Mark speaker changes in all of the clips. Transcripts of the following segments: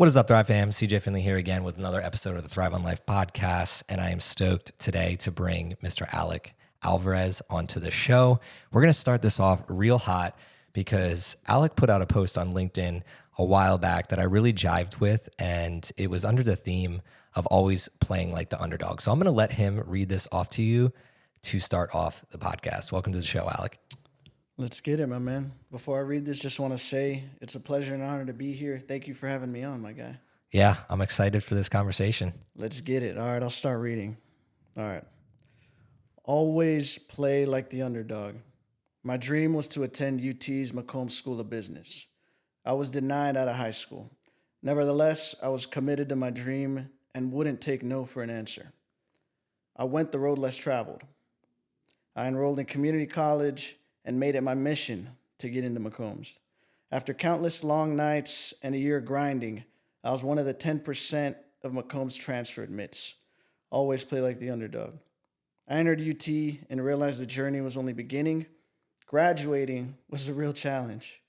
Speaker 1: What is up, Thrive fam? CJ Finley here again with another episode of the Thrive on Life podcast. And I am stoked today to bring Mr. Alec Alvarez onto the show. We're going to start this off real hot because Alec put out a post on LinkedIn a while back that I really jived with, and it was under the theme of always playing like the underdog. So I'm going to let him read this off to you to start off the podcast. Welcome to the show, Alec.
Speaker 2: Let's get it, my man. Before I read this, just want to say it's a pleasure and honor to be here. Thank you for having me on, my guy.
Speaker 1: Yeah, I'm excited for this conversation.
Speaker 2: Let's get it. All right, I'll start reading. All right. Always play like the underdog. My dream was to attend UT's Macomb School of Business. I was denied out of high school. Nevertheless, I was committed to my dream and wouldn't take no for an answer. I went the road less traveled. I enrolled in community college and made it my mission to get into Macombs. After countless long nights and a year of grinding, I was one of the 10% of Macombs transfer admits. Always play like the underdog. I entered UT and realized the journey was only beginning. Graduating was a real challenge.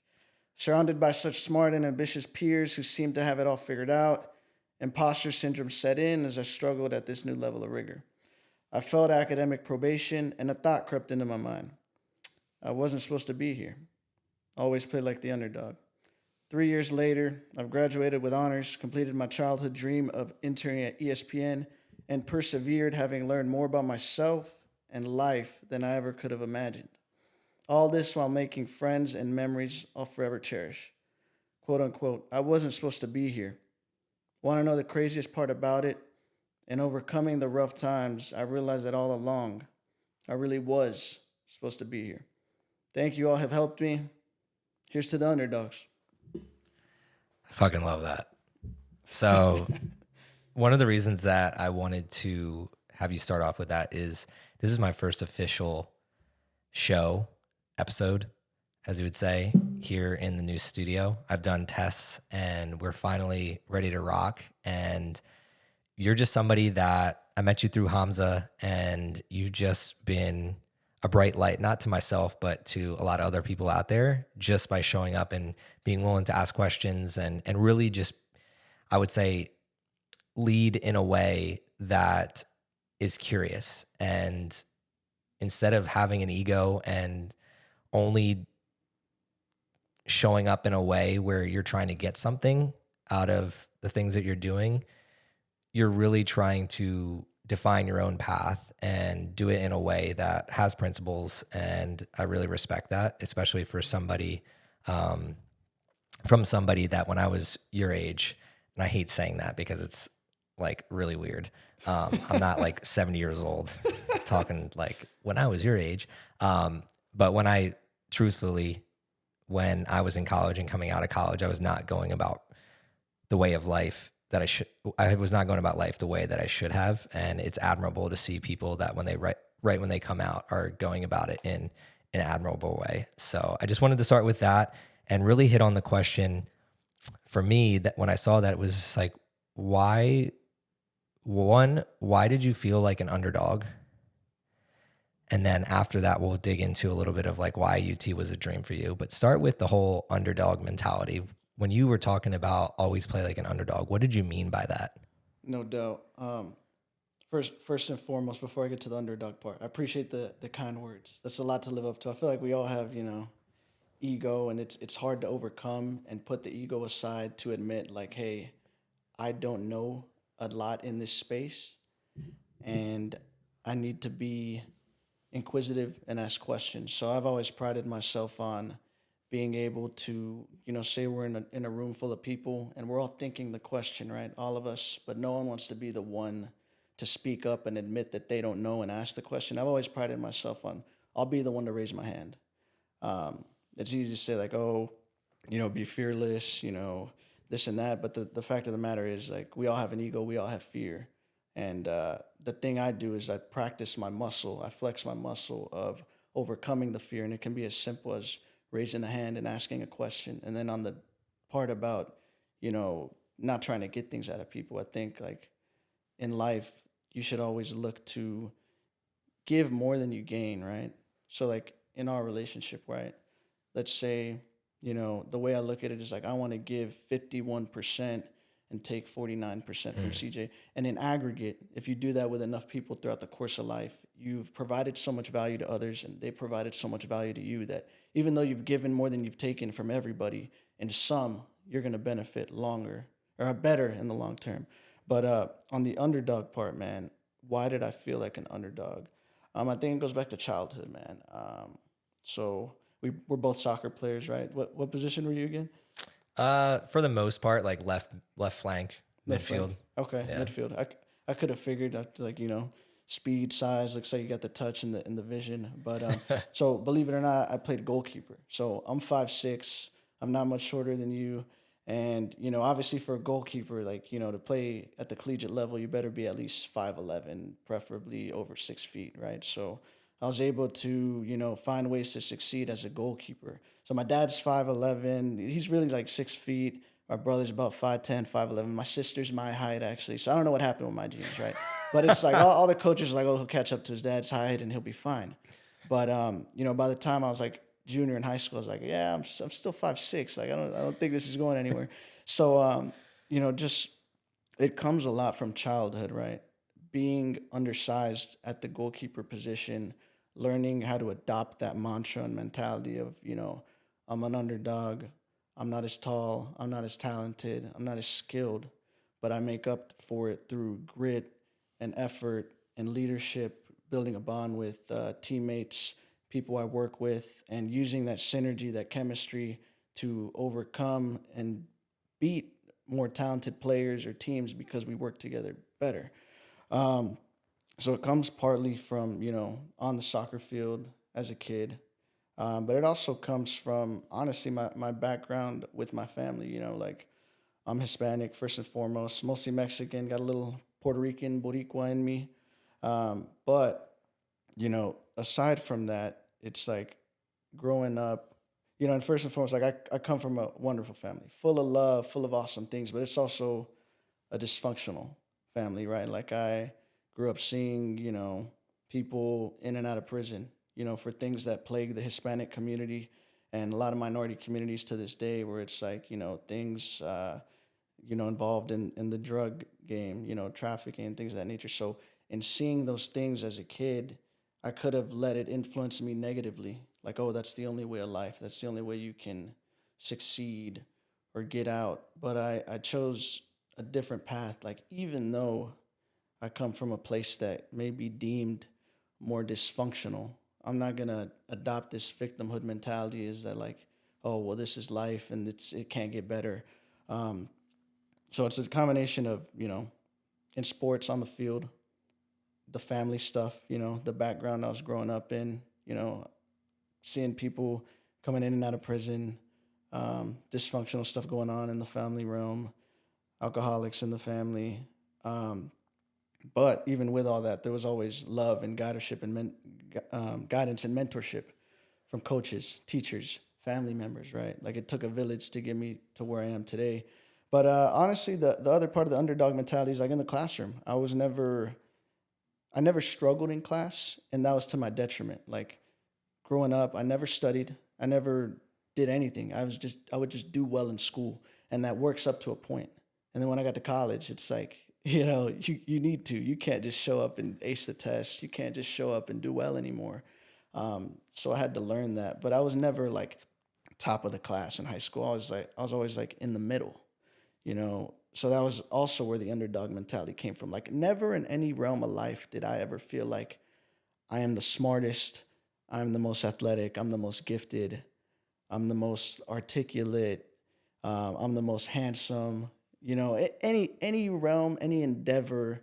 Speaker 2: Surrounded by such smart and ambitious peers who seemed to have it all figured out, imposter syndrome set in as I struggled at this new level of rigor. I felt academic probation, and a thought crept into my mind. I wasn't supposed to be here. Always play like the underdog. 3 years later, I've graduated with honors, completed my childhood dream of interning at ESPN, and persevered, having learned more about myself and life than I ever could have imagined. All this while making friends and memories I'll forever cherish. Quote unquote, I wasn't supposed to be here. Want to know the craziest part about it? In overcoming the rough times, I realized that all along, I really was supposed to be here. Thank you all have helped me. Here's to the underdogs.
Speaker 1: I fucking love that. So one of the reasons that I wanted to have you start off with that is this is my first official show episode, as you would say, here in the new studio. I've done tests and we're finally ready to rock. And you're just somebody that I met you through Hamza, and you've just been a bright light, not to myself, but to a lot of other people out there, just by showing up and being willing to ask questions and really just, I would say, lead in a way that is curious. And instead of having an ego and only showing up in a way where you're trying to get something out of the things that you're doing, you're really trying to define your own path and do it in a way that has principles. And I really respect that, especially for somebody, from somebody that when I was your age, and I hate saying that because it's like really weird. I'm not like 70 years old talking like when I was your age. But when I when I was in college and coming out of college, I was not going about the way of life that I was not going about life the way that I should have. And it's admirable to see people that when they right when they come out are going about it in an admirable way. So I just wanted to start with that and really hit on the question for me that when I saw that, it was like, why did you feel like an underdog? And then after that, we'll dig into a little bit of like why UT was a dream for you, but start with the whole underdog mentality. When you were talking about always play like an underdog, what did you mean by that?
Speaker 2: No doubt. First and foremost, before I get to the underdog part, I appreciate the kind words. That's a lot to live up to. I feel like we all have, ego, and it's hard to overcome and put the ego aside to admit like, hey, I don't know a lot in this space, and I need to be inquisitive and ask questions. So I've always prided myself on being able to, say we're in a room full of people and we're all thinking the question, right? All of us, but no one wants to be the one to speak up and admit that they don't know and ask the question. I've always prided myself on, I'll be the one to raise my hand. It's easy to say like, oh, be fearless, this and that. But the fact of the matter is like, we all have an ego. We all have fear. And the thing I do is I practice my muscle. I flex my muscle of overcoming the fear. And it can be as simple as raising a hand and asking a question. And then on the part about, not trying to get things out of people, I think like in life, you should always look to give more than you gain, right? So like in our relationship, right? Let's say, the way I look at it is like, I want to give 51% and take 49% from CJ. And in aggregate, if you do that with enough people throughout the course of life, you've provided so much value to others and they provided so much value to you that even though you've given more than you've taken from everybody, in sum, you're going to benefit longer or better in the long term. But on the underdog part, man, why did I feel like an underdog? I think it goes back to childhood, man. So we're both soccer players, right? What position were you again?
Speaker 1: For the most part, like left flank,
Speaker 2: Left
Speaker 1: midfield.
Speaker 2: flank. Okay,
Speaker 1: Yeah.
Speaker 2: midfield. I could have figured out, like, speed, size. Looks like you got the touch and the vision. But so believe it or not, I played goalkeeper. So I'm 5'6". I'm not much shorter than you. And obviously for a goalkeeper, like to play at the collegiate level, you better be at least 5'11", preferably over 6 feet, right? So I was able to find ways to succeed as a goalkeeper. So my dad's 5'11". He's really like 6 feet. My brother's about 5'10", 5'11". My sister's my height, actually. So I don't know what happened with my genes, right? But it's like all the coaches are like, oh, he'll catch up to his dad's height and he'll be fine. But by the time I was like junior in high school, I was like, yeah, I'm still 5'6". Like I don't think this is going anywhere. So just it comes a lot from childhood, right? Being undersized at the goalkeeper position, learning how to adopt that mantra and mentality of I'm an underdog. I'm not as tall. I'm not as talented. I'm not as skilled, but I make up for it through grit and effort and leadership, building a bond with teammates, people I work with, and using that synergy, that chemistry to overcome and beat more talented players or teams because we work together better. So it comes partly from, on the soccer field as a kid, but it also comes from, honestly, my background with my family. Like I'm Hispanic first and foremost, mostly Mexican, got a little Puerto Rican, Boricua in me. But, aside from that, it's like growing up, and first and foremost, like I come from a wonderful family, full of love, full of awesome things, but it's also a dysfunctional family, right? Like I grew up seeing, people in and out of prison, for things that plague the Hispanic community and a lot of minority communities to this day, where it's like, things, involved in the drug game, trafficking, things of that nature. So in seeing those things as a kid, I could have let it influence me negatively. Like, oh, that's the only way of life. That's the only way you can succeed or get out. But I chose a different path. Like, even though I come from a place that may be deemed more dysfunctional, I'm not going to adopt this victimhood mentality is that like, oh, well, this is life and it can't get better. So it's a combination of, in sports on the field, the family stuff, the background I was growing up in, seeing people coming in and out of prison, dysfunctional stuff going on in the family realm, alcoholics in the family. But even with all that, there was always love and guidance and mentorship from coaches, teachers, family members, right? Like it took a village to get me to where I am today. But honestly, the other part of the underdog mentality is like in the classroom. I never struggled in class, and that was to my detriment. Like growing up, I never studied. I never did anything. I would just do well in school, and that works up to a point. And then when I got to college, it's like, you need to. You can't just show up and ace the test. You can't just show up and do well anymore. So I had to learn that. But I was never like top of the class in high school. I was always like in the middle, So that was also where the underdog mentality came from. Like never in any realm of life did I ever feel like I am the smartest, I'm the most athletic, I'm the most gifted, I'm the most articulate, I'm the most handsome. Any realm, any endeavor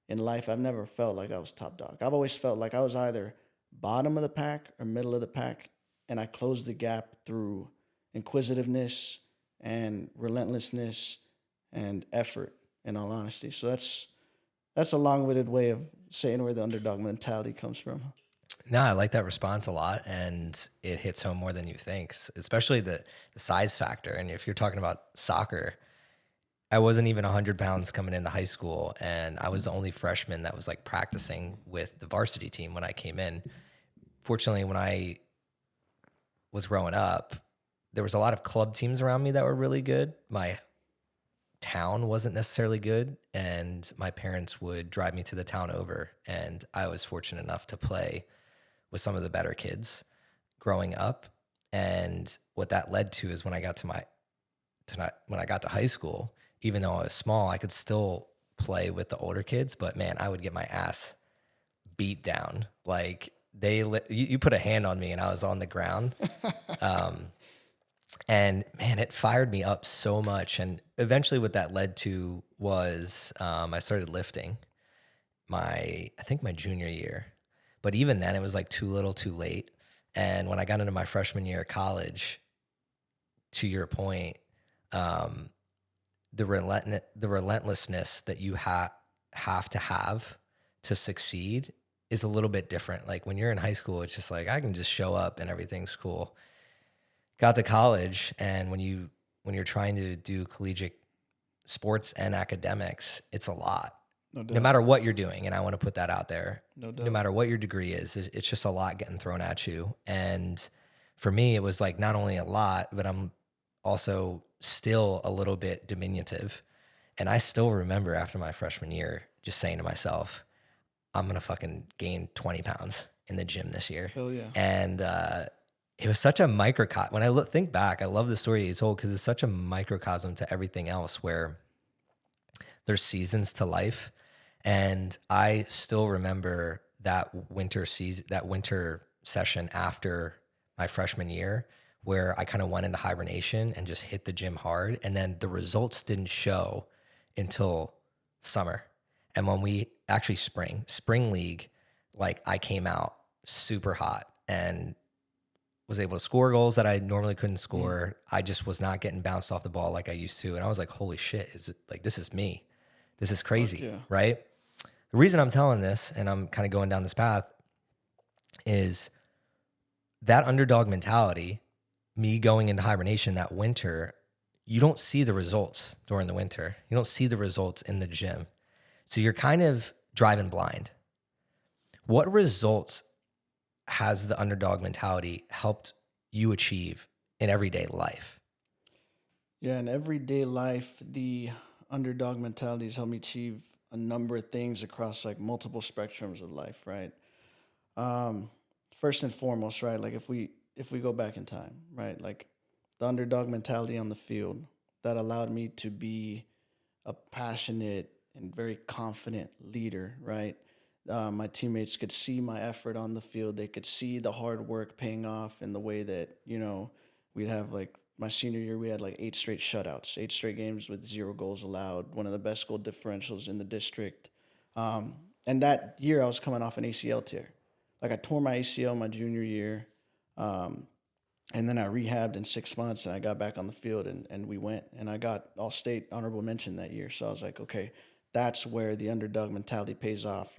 Speaker 2: in life, I've never felt like I was top dog. I've always felt like I was either bottom of the pack or middle of the pack, and I closed the gap through inquisitiveness and relentlessness and effort, in all honesty. So that's a long-winded way of saying where the underdog mentality comes from.
Speaker 1: No, I like that response a lot, and it hits home more than you think, especially the size factor. And if you're talking about soccer, I wasn't even 100 pounds coming into high school, and I was the only freshman that was like practicing with the varsity team when I came in. Fortunately, when I was growing up, there was a lot of club teams around me that were really good. My town wasn't necessarily good, and my parents would drive me to the town over, and I was fortunate enough to play with some of the better kids growing up. And what that led to is when I got when I got to high school, even though I was small, I could still play with the older kids, but man, I would get my ass beat down. Like you put a hand on me and I was on the ground. And man, it fired me up so much. And eventually what that led to was I started lifting I think my junior year. But even then it was like too little too late. And when I got into my freshman year of college, to your point, the relentlessness that you have to succeed is a little bit different. Like when you're in high school, it's just like I can just show up and everything's cool. Got to college, and when you're trying to do collegiate sports and academics, it's a lot. No matter what you're doing, and I want to put that out there. No matter what your degree is, it's just a lot getting thrown at you. And for me, it was like not only a lot, but I'm also still a little bit diminutive. And I still remember after my freshman year just saying to myself, I'm going to fucking gain 20 pounds in the gym this year.
Speaker 2: Hell yeah.
Speaker 1: And it was such a microcosm. When I think back, I love the story you told because it's such a microcosm to everything else where there's seasons to life. And I still remember that winter session after my freshman year where I kind of went into hibernation and just hit the gym hard. And then the results didn't show until summer. And when we actually spring league, like I came out super hot and was able to score goals that I normally couldn't score. I just was not getting bounced off the ball like I used to. And I was like, holy shit, this is me. This is crazy, right? The reason I'm telling this and I'm kind of going down this path is that underdog mentality, me going into hibernation that winter, you don't see the results during the winter. You don't see the results in the gym. So you're kind of driving blind. What results has the underdog mentality helped you achieve in everyday life?
Speaker 2: Yeah, in everyday life, the underdog mentality has helped me achieve a number of things across like multiple spectrums of life, right? First and foremost, right? Like if we go back in time, right? Like the underdog mentality on the field that allowed me to be a passionate and very confident leader, right? My teammates could see my effort on the field. They could see the hard work paying off in the way that, we'd have like my senior year, we had like 8 straight shutouts, 8 straight games with 0 goals allowed, one of the best goal differentials in the district. And that year I was coming off an ACL tear. Like I tore my ACL my junior year. And then I rehabbed in 6 months and I got back on the field and we went and I got all-state honorable mention that year. So I was like, okay, that's where the underdog mentality pays off.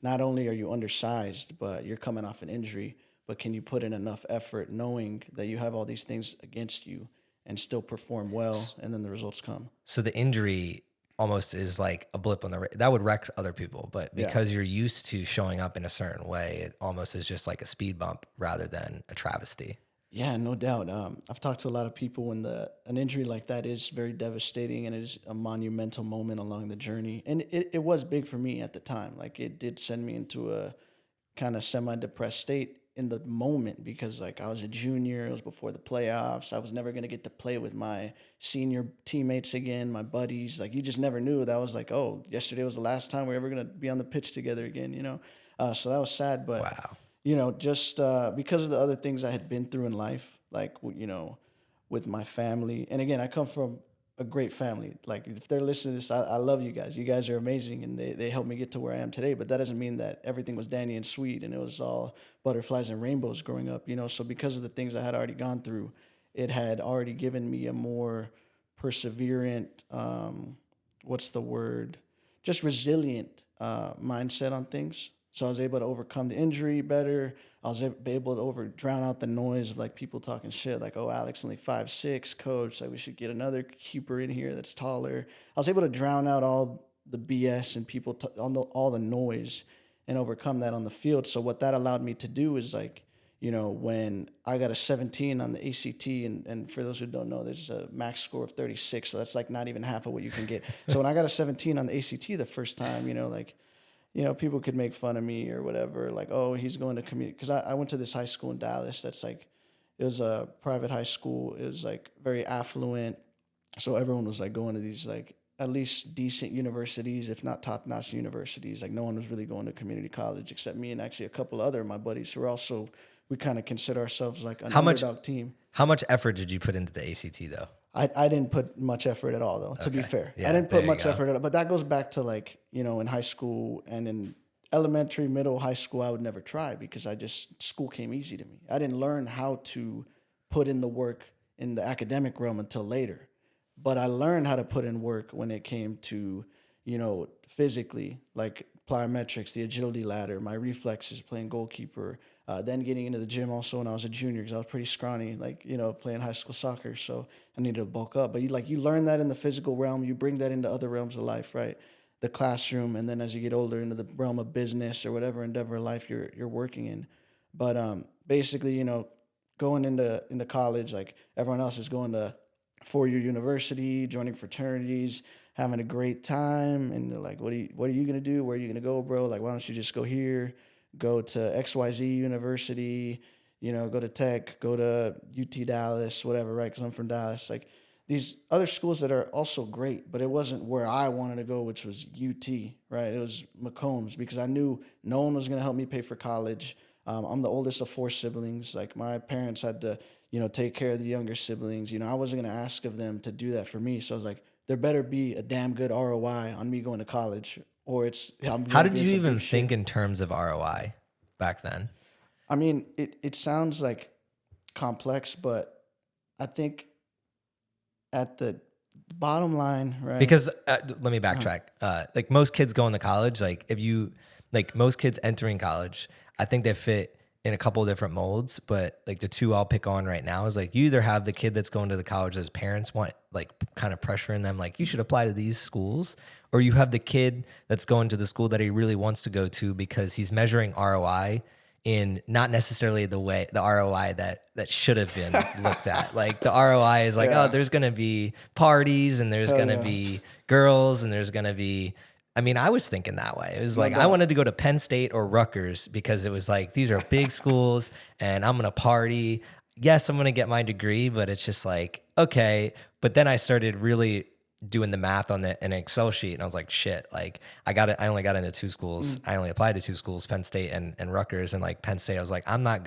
Speaker 2: Not only are you undersized, but you're coming off an injury, but can you put in enough effort knowing that you have all these things against you and still perform well, and then the results come?
Speaker 1: So the injury almost is like a blip on that would wreck other people, but because you're used to showing up in a certain way, it almost is just like a speed bump rather than a travesty.
Speaker 2: Yeah, no doubt. I've talked to a lot of people when an injury like that is very devastating and it is a monumental moment along the journey. And it was big for me at the time. Like it did send me into a kind of semi-depressed state in the moment because like I was a junior, it was before the playoffs. I was never going to get to play with my senior teammates again, my buddies. Like you just never knew. That was like, oh, yesterday was the last time we're ever going to be on the pitch together again, So that was sad, but
Speaker 1: wow.
Speaker 2: Just because of the other things I had been through in life, like, with my family. And again, I come from a great family. Like, if they're listening to this, I love you guys. You guys are amazing, and they helped me get to where I am today. But that doesn't mean that everything was dandy and sweet, and it was all butterflies and rainbows growing up, So because of the things I had already gone through, it had already given me a more perseverant, just resilient mindset on things. So I was able to overcome the injury better. I was able to drown out the noise of like people talking shit, like, oh, Alex only 5'6", coach. Like we should get another keeper in here that's taller. I was able to drown out all the BS and people all the noise and overcome that on the field. So what that allowed me to do is like, when I got a 17 on the ACT, and for those who don't know, there's a max score of 36, so that's like not even half of what you can get. So when I got a 17 on the ACT the first time, people could make fun of me or whatever, like, oh, he's going to community. Because I went to this high school in Dallas that's like, it was a private high school. It was like very affluent. So everyone was like going to these like at least decent universities, if not top-notch universities. Like no one was really going to community college except me and actually a couple other of my buddies who are also, we kind of consider ourselves like an underdog team.
Speaker 1: How much effort did you put into the ACT though?
Speaker 2: I didn't put much effort at all, though, to be fair.
Speaker 1: Yeah,
Speaker 2: I didn't put much effort at all. But that goes back to, like, in high school and in elementary, middle, high school, I would never try because school came easy to me. I didn't learn how to put in the work in the academic realm until later. But I learned how to put in work when it came to, physically, like plyometrics, the agility ladder, my reflexes, playing goalkeeper, then getting into the gym also when I was a junior because I was pretty scrawny, like, playing high school soccer. So I needed to bulk up. But you learn that in the physical realm. You bring that into other realms of life, right? The classroom. And then as you get older into the realm of business or whatever endeavor of life you're working in. But basically, going into college, like everyone else is going to four-year university, joining fraternities, having a great time. And they're like, what are you going to do? Where are you going to go, bro? Like, why don't you just go here? Go to XYZ University, go to Tech, go to UT Dallas, whatever, right? Because I'm from Dallas. Like these other schools that are also great, but it wasn't where I wanted to go, which was UT, right? It was Macombs because I knew no one was going to help me pay for college. I'm the oldest of four siblings. Like my parents had to, take care of the younger siblings. I wasn't going to ask of them to do that for me. So I was like, there better be a damn good ROI on me going to college. Or
Speaker 1: how did you even think in terms of ROI back then?
Speaker 2: I mean, it sounds like complex, but I think at the bottom line, right?
Speaker 1: Because let me backtrack. Like most kids going to college, most kids entering college, I think they fit in a couple of different molds, but like the two I'll pick on right now is like you either have the kid that's going to the college that his parents want, like kind of pressuring them, like you should apply to these schools, or you have the kid that's going to the school that he really wants to go to because he's measuring ROI in not necessarily the ROI that should have been looked at. Like the ROI is like, oh, there's going to be parties and there's going to be girls and there's going to be, I mean, I was thinking that way. It was like, I wanted to go to Penn State or Rutgers because it was like, these are big schools and I'm going to party. Yes, I'm going to get my degree, but it's just like, okay. But then I started really doing the math on an Excel sheet and I was like, shit, like I only got into two schools. I only applied to two schools, Penn State and Rutgers. And like Penn State, I was like, I'm not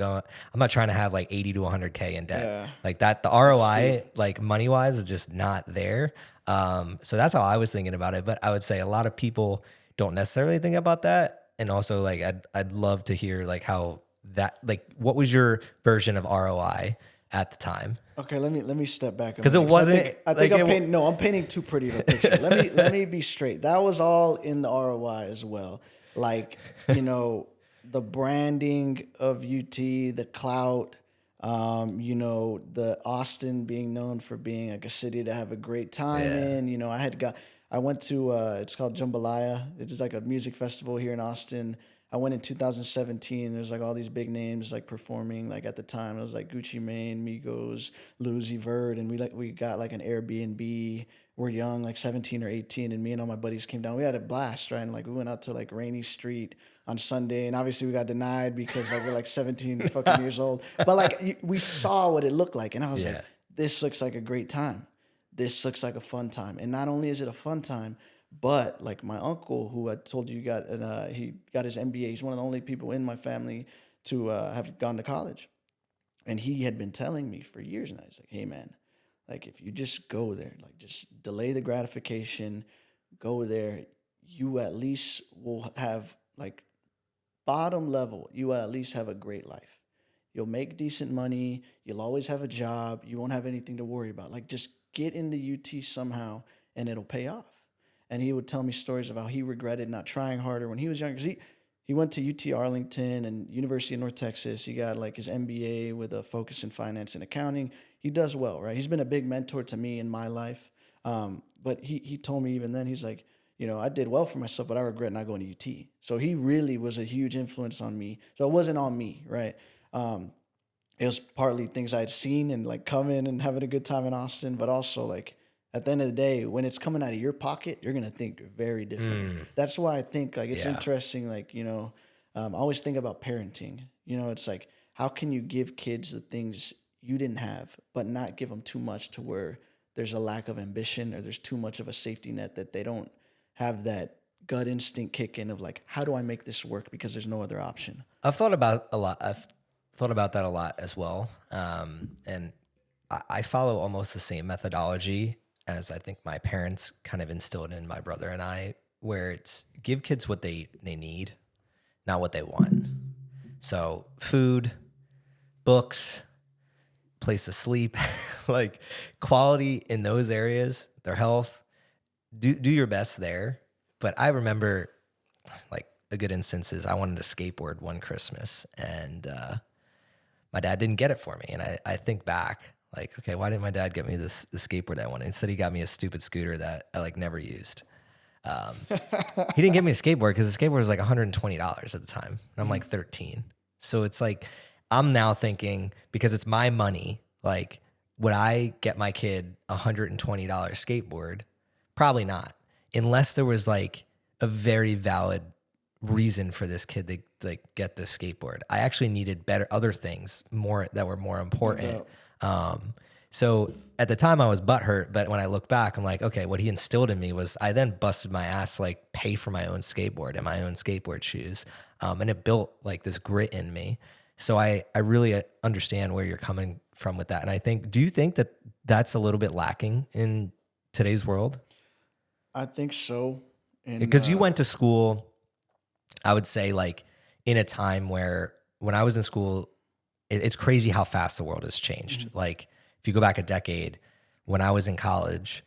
Speaker 1: trying to have like 80 to 100K in debt. Yeah. Like that, the ROI, like money wise is just not there. So that's how I was thinking about it. But I would say a lot of people don't necessarily think about that. And also like, I'd love to hear like how that, like, what was your version of ROI at the time?
Speaker 2: Okay, let me step back
Speaker 1: because it wasn't.
Speaker 2: I think I'm painting too pretty of a picture. let me be straight. That was all in the ROI as well. Like the branding of UT, the clout. The Austin being known for being like a city to have a great time in. I went to it's called Jambalaya. It's like a music festival here in Austin. I went in 2017. There's like all these big names like performing. Like at the time, it was like Gucci Mane, Migos, Lil Uzi Vert, and we got like an Airbnb. We're young, like 17 or 18, and me and all my buddies came down. We had a blast, right? And like we went out to like Rainy Street on Sunday, and obviously we got denied because like we're like 17 fucking years old. But like we saw what it looked like, and I was like, this looks like a great time. This looks like a fun time. And not only is it a fun time, but like my uncle, who I told you he got his MBA. He's one of the only people in my family to have gone to college. And he had been telling me for years now, he's like, hey man, like if you just go there, like just delay the gratification, go there, you at least will have like bottom level, you will at least have a great life. You'll make decent money. You'll always have a job. You won't have anything to worry about. Like just get into UT somehow and it'll pay off. And he would tell me stories of how he regretted not trying harder when he was younger. Because he went to UT Arlington and University of North Texas. He got like his MBA with a focus in finance and accounting. He does well, right? He's been a big mentor to me in my life. But he told me even then, he's like, I did well for myself, but I regret not going to UT. So he really was a huge influence on me. So it wasn't on me, right? it was partly things I'd seen and like coming and having a good time in Austin, but also like at the end of the day, when it's coming out of your pocket, you're gonna think very differently. That's why I think like it's
Speaker 1: Yeah.
Speaker 2: interesting. Like I always think about parenting. It's like how can you give kids the things you didn't have, but not give them too much to where there's a lack of ambition or there's too much of a safety net that they don't have that gut instinct kick in of like, how do I make this work because there's no other option.
Speaker 1: I've thought about that a lot as well. And I follow almost the same methodology as I think my parents kind of instilled in my brother and I, where it's give kids what they need, not what they want. So food, books, place to sleep, like quality in those areas, their health, do your best there. But I remember like a good instance is I wanted a skateboard one Christmas and my dad didn't get it for me. And I think back like, okay, why didn't my dad get me the skateboard I wanted? Instead he got me a stupid scooter that I like never used. He didn't get me a skateboard because the skateboard was like $120 at the time. And I'm like 13. So it's like, I'm now thinking because it's my money, like would I get my kid $120 skateboard? Probably not. Unless there was like a very valid reason for this kid to like get this skateboard. I actually needed other things that were more important. So at the time I was butthurt, but when I look back, I'm like, okay, what he instilled in me was I then busted my ass to like pay for my own skateboard and my own skateboard shoes. And it built like this grit in me. So I really understand where you're coming from with that. And I think, do you think that that's a little bit lacking in today's world?
Speaker 2: I think so.
Speaker 1: Because you went to school, I would say like in a time where when I was in school, it's crazy how fast the world has changed. Mm-hmm. Like if you go back a decade, when I was in college,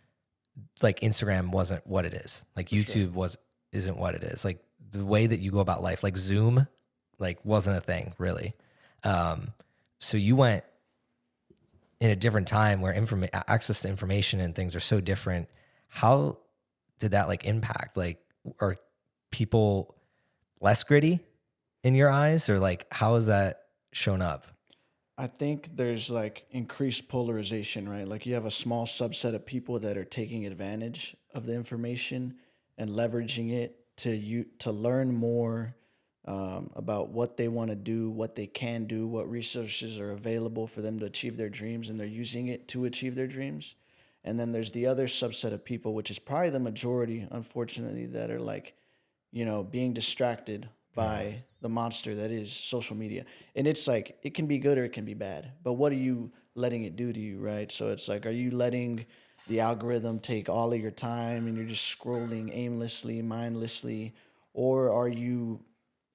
Speaker 1: like Instagram wasn't what it is. Like YouTube isn't what it is. Like the way that you go about life, like Zoom, like wasn't a thing really. So you went in a different time where access to information and things are so different. How did that like impact? Like, are people less gritty in your eyes, or like how has that shown up?
Speaker 2: I think there's like increased polarization, right? Like you have a small subset of people that are taking advantage of the information and leveraging it to learn more about what they want to do, what they can do, what resources are available for them to achieve their dreams, and they're using it to achieve their dreams. And then there's the other subset of people, which is probably the majority, unfortunately, that are like, being distracted by the monster that is social media. And it's like, it can be good or it can be bad. But what are you letting it do to you, right? So it's like, are you letting the algorithm take all of your time and you're just scrolling aimlessly, mindlessly? Or are you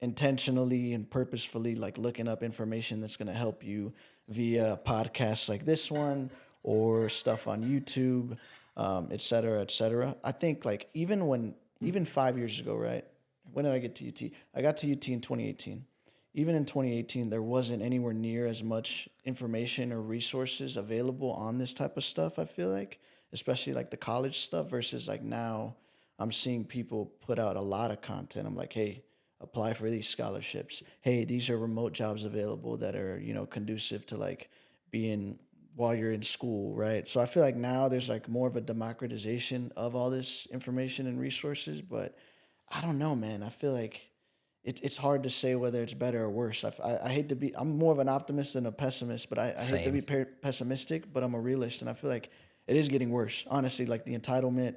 Speaker 2: intentionally and purposefully like looking up information that's going to help you via podcasts like this one or stuff on YouTube, et cetera, et cetera? I think like even 5 years ago, right? When did I get to UT? I got to UT in 2018. Even in 2018, there wasn't anywhere near as much information or resources available on this type of stuff, I feel like, especially like the college stuff versus like now I'm seeing people put out a lot of content. I'm like, hey, apply for these scholarships. Hey, these are remote jobs available that are, conducive to like being while you're in school, right? So I feel like now there's like more of a democratization of all this information and resources, but I don't know, man. I feel like it's hard to say whether it's better or worse. I hate to be, I'm more of an optimist than a pessimist, but I hate to be pessimistic, but I'm a realist. And I feel like it is getting worse, honestly, like the entitlement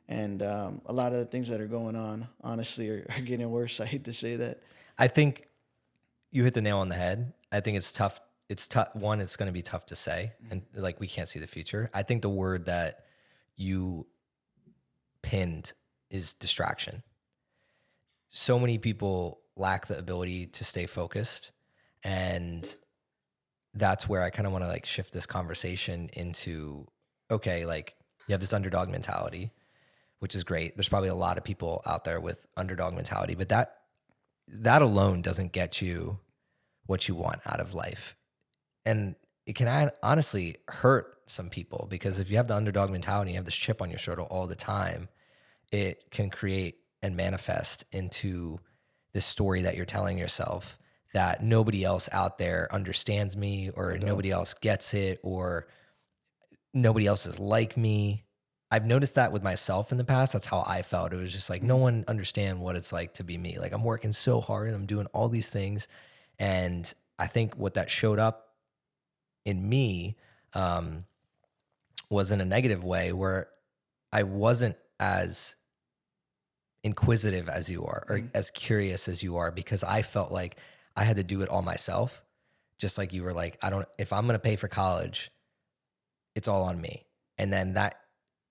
Speaker 2: and a lot of the things that are going on, honestly, are getting worse. I hate to say that.
Speaker 1: I think you hit the nail on the head. I think it's tough. It's tough. One, it's going to be tough to say. And like, we can't see the future. I think the word that you pinned is distraction. So many people lack the ability to stay focused. And that's where I kind of want to like shift this conversation into, okay, like you have this underdog mentality, which is great. There's probably a lot of people out there with underdog mentality, but that alone doesn't get you what you want out of life. And it can honestly hurt some people, because if you have the underdog mentality, you have this chip on your shoulder all the time, it can create and manifest into this story that you're telling yourself that nobody else out there understands me, or
Speaker 2: No doubt.
Speaker 1: nobody else gets it, or nobody else is like me. I've noticed that with myself in the past. That's how I felt. It was just like, no one understand what it's like to be me. Like, I'm working so hard and I'm doing all these things. And I think what that showed up in me um, was in a negative way, where I wasn't as inquisitive as you are, or as curious as you are, because I felt like I had to do it all myself. Just like you were like, if I'm going to pay for college, it's all on me. And then that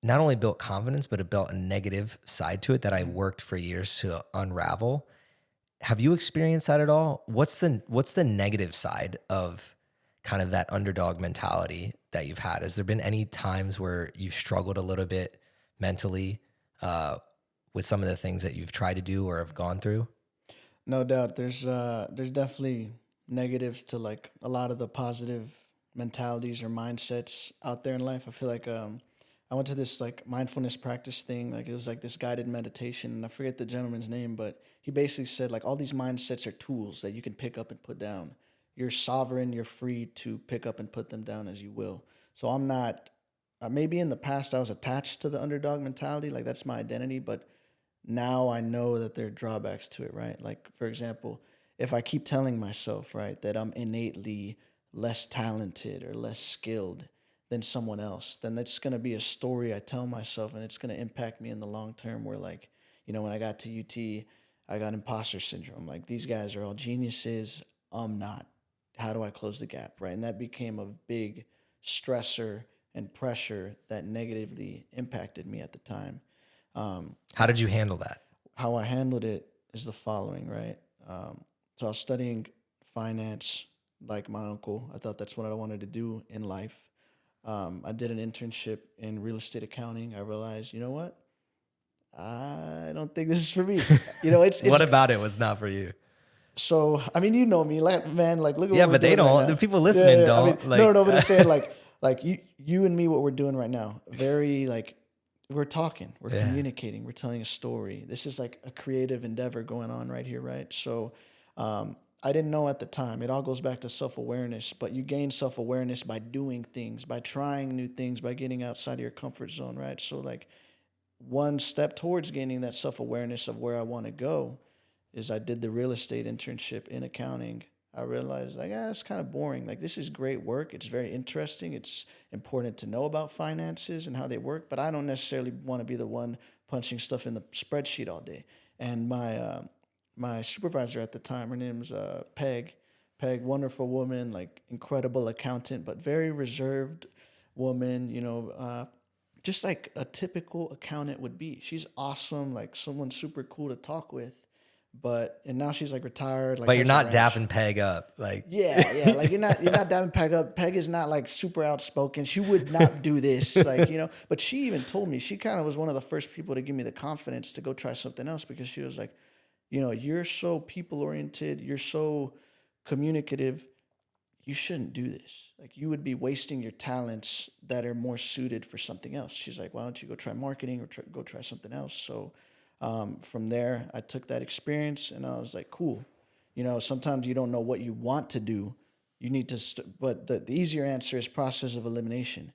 Speaker 1: not only built confidence, but it built a negative side to it that I worked for years to unravel. Have you experienced that at all? What's the negative side of kind of that underdog mentality that you've had? Has there been any times where you've struggled a little bit mentally with some of the things that you've tried to do or have gone through?
Speaker 2: No doubt. There's definitely negatives to like a lot of the positive mentalities or mindsets out there in life. I feel like I went to this like mindfulness practice thing. Like it was like this guided meditation, and I forget the gentleman's name, but he basically said like all these mindsets are tools that you can pick up and put down. You're sovereign. You're free to pick up and put them down as you will. So I'm not. Maybe in the past I was attached to the underdog mentality, like that's my identity, but now I know that there are drawbacks to it, right? Like, for example, if I keep telling myself, right, that I'm innately less talented or less skilled than someone else, then that's going to be a story I tell myself, and it's going to impact me in the long term. Where, like, when I got to UT, I got imposter syndrome. Like, these guys are all geniuses. I'm not. How do I close the gap, right? And that became a big stressor and pressure that negatively impacted me at the time.
Speaker 1: How did you handle that?
Speaker 2: How I handled it is the following, right? So I was studying finance like my uncle. I thought that's what I wanted to do in life. I did an internship in real estate accounting. I realized, you know what? I don't think this is for me. It's
Speaker 1: What about it was not for you?
Speaker 2: so. I mean, you know me, like man, like look at
Speaker 1: Yeah,
Speaker 2: what we're
Speaker 1: but they
Speaker 2: doing right
Speaker 1: don't.
Speaker 2: now.
Speaker 1: The people listening
Speaker 2: Yeah. I mean,
Speaker 1: don't. Like,
Speaker 2: no, but I'm saying like you and me, what we're doing right now, very like we're talking, we're
Speaker 1: yeah.
Speaker 2: communicating, we're telling a story. This is like a creative endeavor going on right here, right? So I didn't know at the time. It all goes back to self-awareness, but you gain self-awareness by doing things, by trying new things, by getting outside of your comfort zone, right? So like one step towards gaining that self-awareness of where I want to go is I did the real estate internship in accounting. I realized like, it's kind of boring. Like this is great work. It's very interesting. It's important to know about finances and how they work, but I don't necessarily want to be the one punching stuff in the spreadsheet all day. And my supervisor at the time, her name's Peg. Peg, wonderful woman, like incredible accountant, but very reserved woman. Just like a typical accountant would be. She's awesome, like someone super cool to talk with. And now she's like retired, like
Speaker 1: but you're
Speaker 2: has a
Speaker 1: not
Speaker 2: ranch.
Speaker 1: dapping Peg up. Like,
Speaker 2: Yeah, like you're not dabbing Peg up. Peg is not like super outspoken. She would not do this, But she even told me she kind of was one of the first people to give me the confidence to go try something else because she was like, you're so people oriented, you're so communicative. You shouldn't do this. Like you would be wasting your talents that are more suited for something else. She's like, why don't you go try marketing or go try something else? So from there, I took that experience and I was like, cool. Sometimes you don't know what you want to do. You need to, but the easier answer is process of elimination.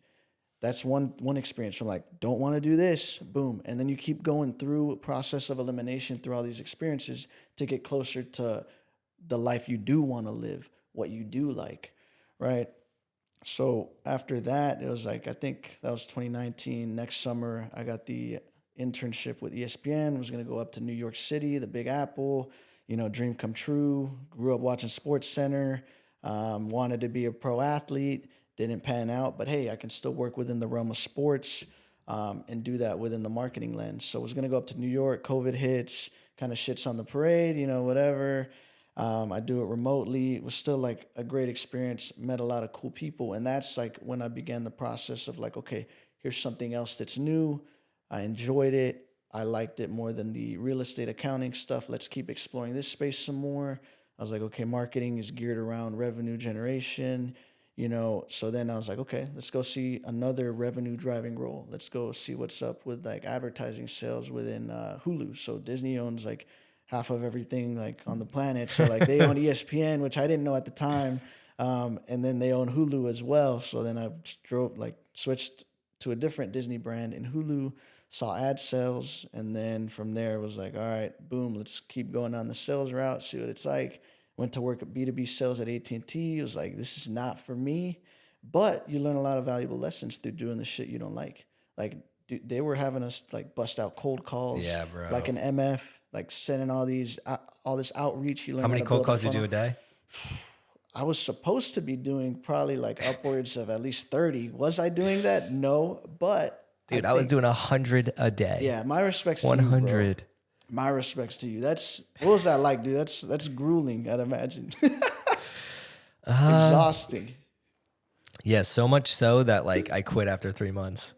Speaker 2: That's one experience from like, don't want to do this, boom. And then you keep going through a process of elimination through all these experiences to get closer to the life you do want to live, what you do like, right? So after that, it was like, I think that was 2019. Next summer, I got the internship with ESPN, was going to go up to New York City, the Big Apple, dream come true. Grew up watching Sports Center, wanted to be a pro athlete, didn't pan out, but hey, I can still work within the realm of sports and do that within the marketing lens. So I was going to go up to New York, COVID hits, kind of shits on the parade, whatever. I do it remotely. It was still like a great experience, met a lot of cool people. And that's like when I began the process of like, okay, here's something else that's new. I enjoyed it. I liked it more than the real estate accounting stuff. Let's keep exploring this space some more. I was like, okay, marketing is geared around revenue generation, So then I was like, okay, let's go see another revenue driving role. Let's go see what's up with like advertising sales within Hulu. So Disney owns like half of everything like on the planet. So like they own ESPN, which I didn't know at the time. And then they own Hulu as well. So then I switched to a different Disney brand, and Hulu saw ad sales. And then from there it was like, all right, boom, let's keep going down the sales route, see what it's like. Went to work at B2B sales at AT&T. It was like, this is not for me, but you learn a lot of valuable lessons through doing the shit you don't like. Like, dude, they were having us like bust out cold calls,
Speaker 1: Yeah, bro.
Speaker 2: like an MF, like sending all this outreach. You learn
Speaker 1: How many
Speaker 2: to
Speaker 1: cold
Speaker 2: build
Speaker 1: calls you
Speaker 2: funnel.
Speaker 1: do a day?
Speaker 2: I was supposed to be doing probably like upwards of at least 30. Was I doing that? No, but
Speaker 1: Dude, I was doing 100 a day.
Speaker 2: yeah, my respects to you,
Speaker 1: 100.
Speaker 2: bro. My respects to you. What was that like, dude? That's grueling, I'd imagine. Exhausting.
Speaker 1: Yeah, so much so that like I quit after 3 months.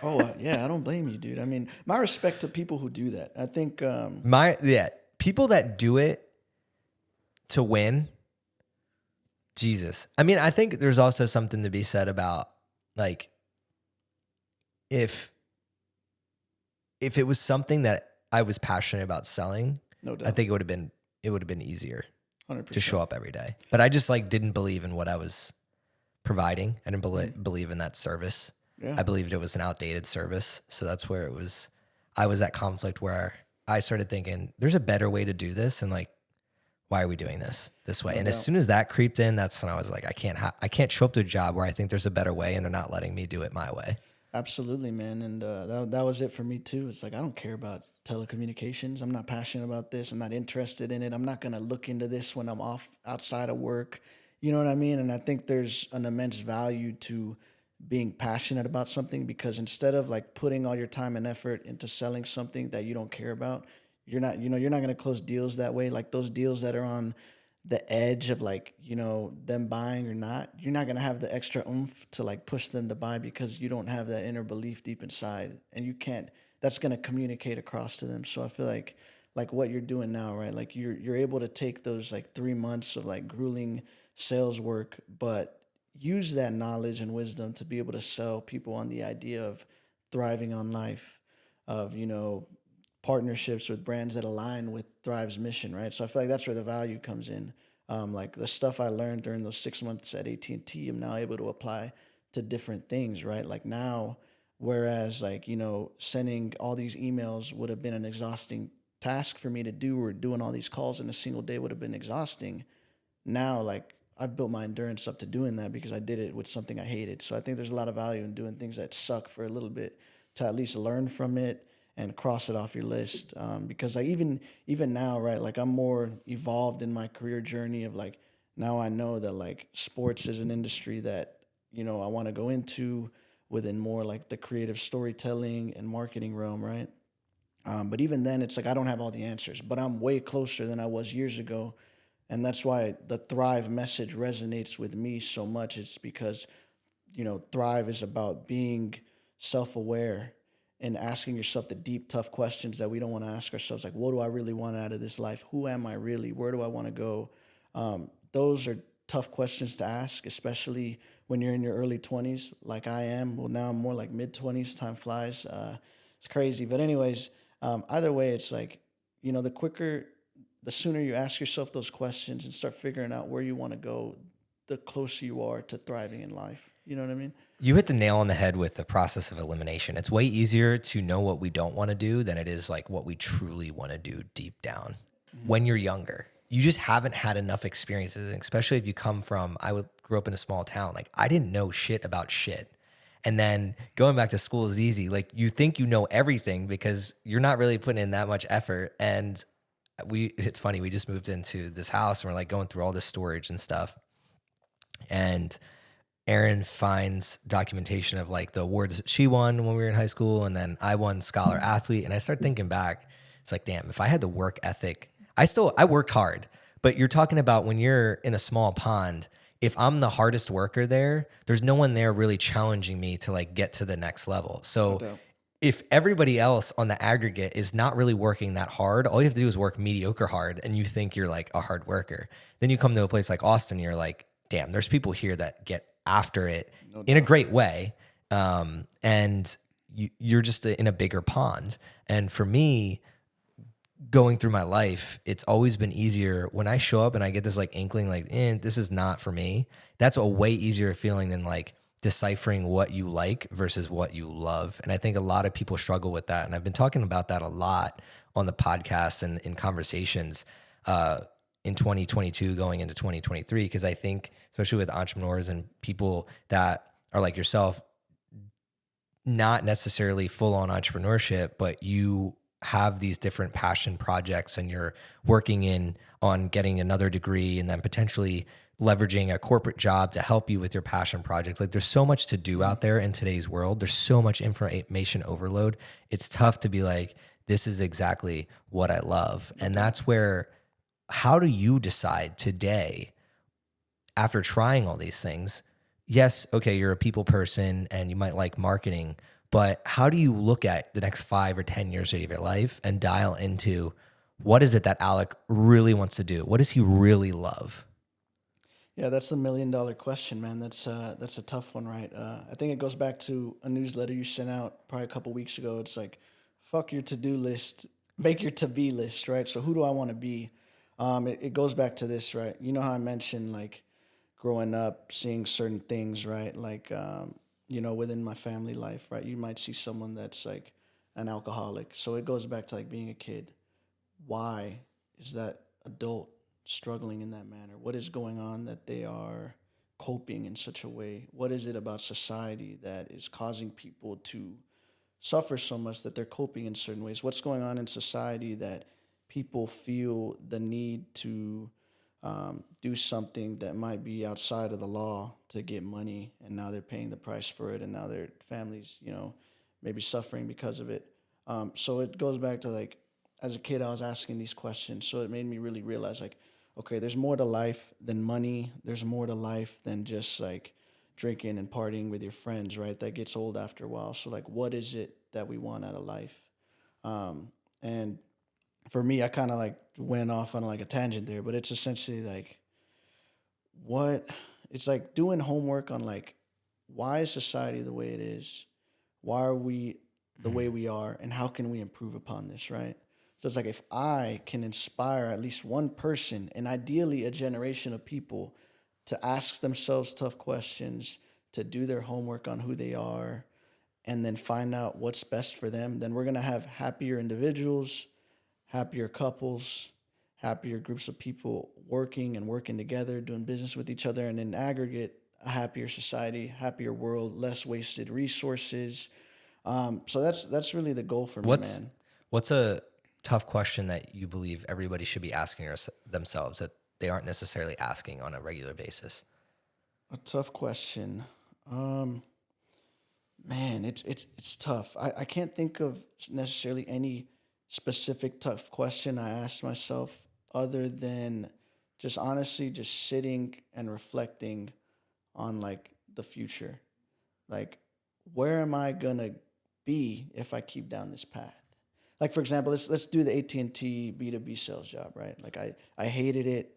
Speaker 2: Oh, yeah, I don't blame you, dude. I mean, my respect to people who do that. I think
Speaker 1: People that do it to win, Jesus. I mean, I think there's also something to be said about like if it was something that I was passionate about selling,
Speaker 2: no doubt.
Speaker 1: I think it would have been easier
Speaker 2: 100%.
Speaker 1: to show up every day. But I just like didn't believe in what I was providing. I didn't believe in that service.
Speaker 2: Yeah.
Speaker 1: I believed it was an outdated service. So that's where I was at conflict where I started thinking there's a better way to do this. And like, why are we doing this way? And as soon as that creeped in, that's when I was like, I can't show up to a job where I think there's a better way and they're not letting me do it my way.
Speaker 2: Absolutely, man. And that was it for me too. It's like, I don't care about telecommunications. I'm not passionate about this. I'm not interested in it. I'm not going to look into this when I'm outside of work. You know what I mean? And I think there's an immense value to being passionate about something, because instead of like putting all your time and effort into selling something that you don't care about, you're not going to close deals that way. Like those deals that are on the edge of like, them buying or not, you're not going to have the extra oomph to like push them to buy, because you don't have that inner belief deep inside, and you can't, that's going to communicate across to them. So I feel like what you're doing now, right? Like you're able to take those like 3 months of like grueling sales work, but use that knowledge and wisdom to be able to sell people on the idea of thriving on life, of, partnerships with brands that align with Thrive's mission, right? So I feel like that's where the value comes in. Like the stuff I learned during those 6 months at AT&T, I'm now able to apply to different things, right? Like now, whereas like, sending all these emails would have been an exhausting task for me to do, or doing all these calls in a single day would have been exhausting. Now, like I've built my endurance up to doing that because I did it with something I hated. So I think there's a lot of value in doing things that suck for a little bit to at least learn from it and cross it off your list. Because like even now, right, like I'm more evolved in my career journey of like, now I know that like sports is an industry that, I want to go into within more like the creative storytelling and marketing realm, right? But even then it's like, I don't have all the answers, but I'm way closer than I was years ago. And that's why the Thrive message resonates with me so much. It's because, Thrive is about being self-aware and asking yourself the deep, tough questions that we don't want to ask ourselves. Like, what do I really want out of this life? Who am I really? Where do I want to go? Those are tough questions to ask, especially when you're in your early 20s, like I am. Well, now I'm more like mid-20s. Time flies. It's crazy. But anyways, either way, it's like, the sooner you ask yourself those questions and start figuring out where you want to go, the closer you are to thriving in life. You know what I mean?
Speaker 1: You hit the nail on the head with the process of elimination. It's way easier to know what we don't want to do than it is like what we truly want to do deep down. When you're younger, you just haven't had enough experiences, and especially if you come from, grew up in a small town. Like I didn't know shit about shit. And then going back to school is easy. Like you think you know everything because you're not really putting in that much effort. And it's funny, we just moved into this house and we're like going through all this storage and stuff. And Erin finds documentation of like the awards that she won when we were in high school. And then I won Scholar Athlete. And I started thinking back, it's like, damn, if I had the work ethic, I worked hard, but you're talking about when you're in a small pond, if I'm the hardest worker there's no one there really challenging me to like get to the next level. So if everybody else on the aggregate is not really working that hard, all you have to do is work mediocre hard and you think you're like a hard worker. Then you come to a place like Austin, you're like, damn, there's people here that get after it in a great way. And you're just in a bigger pond. And for me, going through my life, it's always been easier when I show up and I get this like inkling, like, this is not for me. That's a way easier feeling than like deciphering what you like versus what you love. And I think a lot of people struggle with that. And I've been talking about that a lot on the podcast and in conversations in 2022 going into 2023, because I think, especially with entrepreneurs and people that are like yourself, not necessarily full on entrepreneurship, but you have these different passion projects and you're working on getting another degree and then potentially leveraging a corporate job to help you with your passion project. Like there's so much to do out there in today's world. There's so much information overload. It's tough to be like, this is exactly what I love. And that's where, how do you decide today after trying all these things? Yes, okay, you're a people person and you might like marketing, but how do you look at the next 5 or 10 years of your life and dial into what is it that Alec really wants to do? What does he really love?
Speaker 2: Yeah, that's the $1 million question, man. That's a tough one, right? I think it goes back to a newsletter you sent out probably a couple weeks ago. It's like, fuck your to-do list, make your to-be list, right? So who do I want to be? It goes back to this, right? You know how I mentioned like growing up, seeing certain things, right? Like, within my family life, right? You might see someone that's like an alcoholic. So it goes back to like being a kid. Why is that adult struggling in that manner? What is going on that they are coping in such a way? What is it about society that is causing people to suffer so much that they're coping in certain ways? What's going on in society that people feel the need to do something that might be outside of the law to get money, and now they're paying the price for it, and now their families, maybe suffering because of it. So it goes back to like, as a kid, I was asking these questions, so it made me really realize like, okay, there's more to life than money. There's more to life than just like drinking and partying with your friends, right? That gets old after a while. So like, what is it that we want out of life? And for me, I kind of like went off on like a tangent there, but it's essentially like it's like doing homework on like, why is society the way it is? Why are we the way we are? And how can we improve upon this, right? So it's like, if I can inspire at least one person, and ideally a generation of people, to ask themselves tough questions, to do their homework on who they are, and then find out what's best for them, then we're going to have happier individuals, happier couples, happier groups of people working together, doing business with each other, and in aggregate, a happier society, happier world, less wasted resources. So that's really the goal for me, man.
Speaker 1: What's a tough question that you believe everybody should be asking themselves that they aren't necessarily asking on a regular basis?
Speaker 2: A tough question. Man, it's tough. I can't think of necessarily any specific tough question I asked myself, other than just honestly just sitting and reflecting on like the future. Like, where am I gonna be if I keep down this path? Like, for example, let's do the AT&T B2B sales job, right? Like I hated it.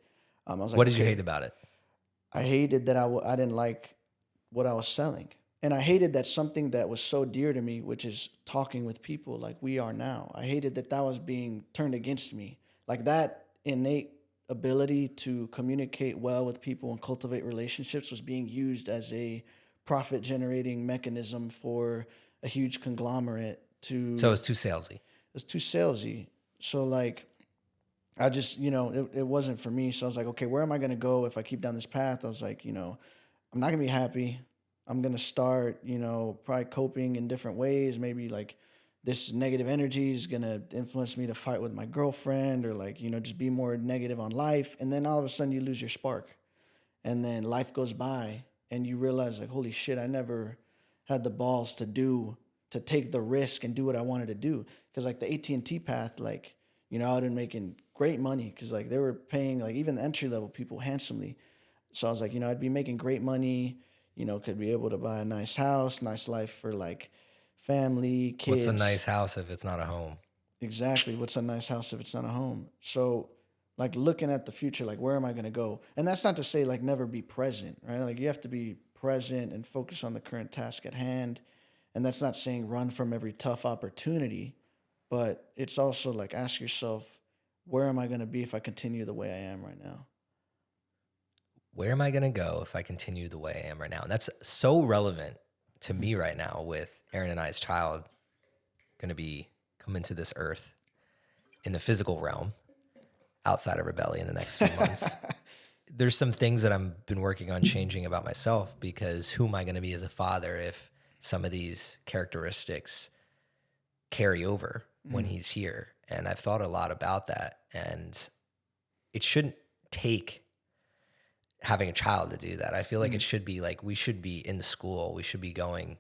Speaker 2: I was like,
Speaker 1: what did you hate about it?
Speaker 2: I hated that I didn't like what I was selling. And I hated that something that was so dear to me, which is talking with people like we are now, I hated that was being turned against me. Like, that innate ability to communicate well with people and cultivate relationships was being used as a profit generating mechanism for a huge conglomerate to.
Speaker 1: So it was too salesy.
Speaker 2: It was too salesy. So like, I just, it wasn't for me. So I was like, okay, where am I going to go if I keep down this path? I was like, I'm not going to be happy. I'm going to start, probably coping in different ways. Maybe like this negative energy is going to influence me to fight with my girlfriend, or like, just be more negative on life. And then all of a sudden you lose your spark, and then life goes by and you realize like, holy shit, I never had the balls to take the risk and do what I wanted to do. Cause like the AT&T path, like, I'd been making great money, cause like they were paying like even the entry level people handsomely. So I was like, I'd be making great money, could be able to buy a nice house, nice life for like family, kids.
Speaker 1: What's a nice house if it's not a home?
Speaker 2: Exactly. What's a nice house if it's not a home? So like looking at the future, like where am I going to go? And that's not to say like never be present, right? Like you have to be present and focus on the current task at hand. And that's not saying run from every tough opportunity, but it's also like ask yourself, where am I going to be if I continue the way I am right now?
Speaker 1: Where am I going to go if I continue the way I am right now? And that's so relevant to me right now with Aaron and I's child going to be coming to this earth in the physical realm outside of Rebelli in the next 3 months. There's some things that I've been working on changing about myself, because who am I going to be as a father if some of these characteristics carry over when he's here? And I've thought a lot about that, and it shouldn't take having a child to do that. I feel like it should be like, we should be in school. We should be going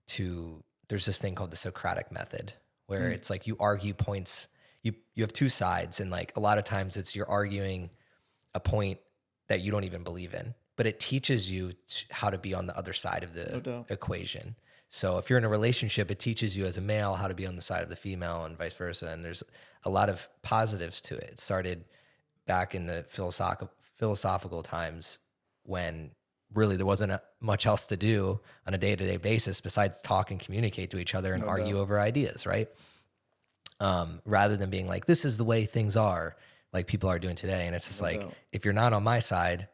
Speaker 1: to, there's this thing called the Socratic method where it's like you argue points. You have two sides. And like a lot of times it's you're arguing a point that you don't even believe in, but it teaches you how to be on the other side of the equation. So if you're in a relationship, it teaches you as a male how to be on the side of the female and vice versa. And there's a lot of positives to it. It started back in the philosophical times when really there wasn't much else to do on a day-to-day basis besides talk and communicate to each other and argue over ideas, right? Rather than being like, this is the way things are, like people are doing today. And it's just like, if you're not on my side,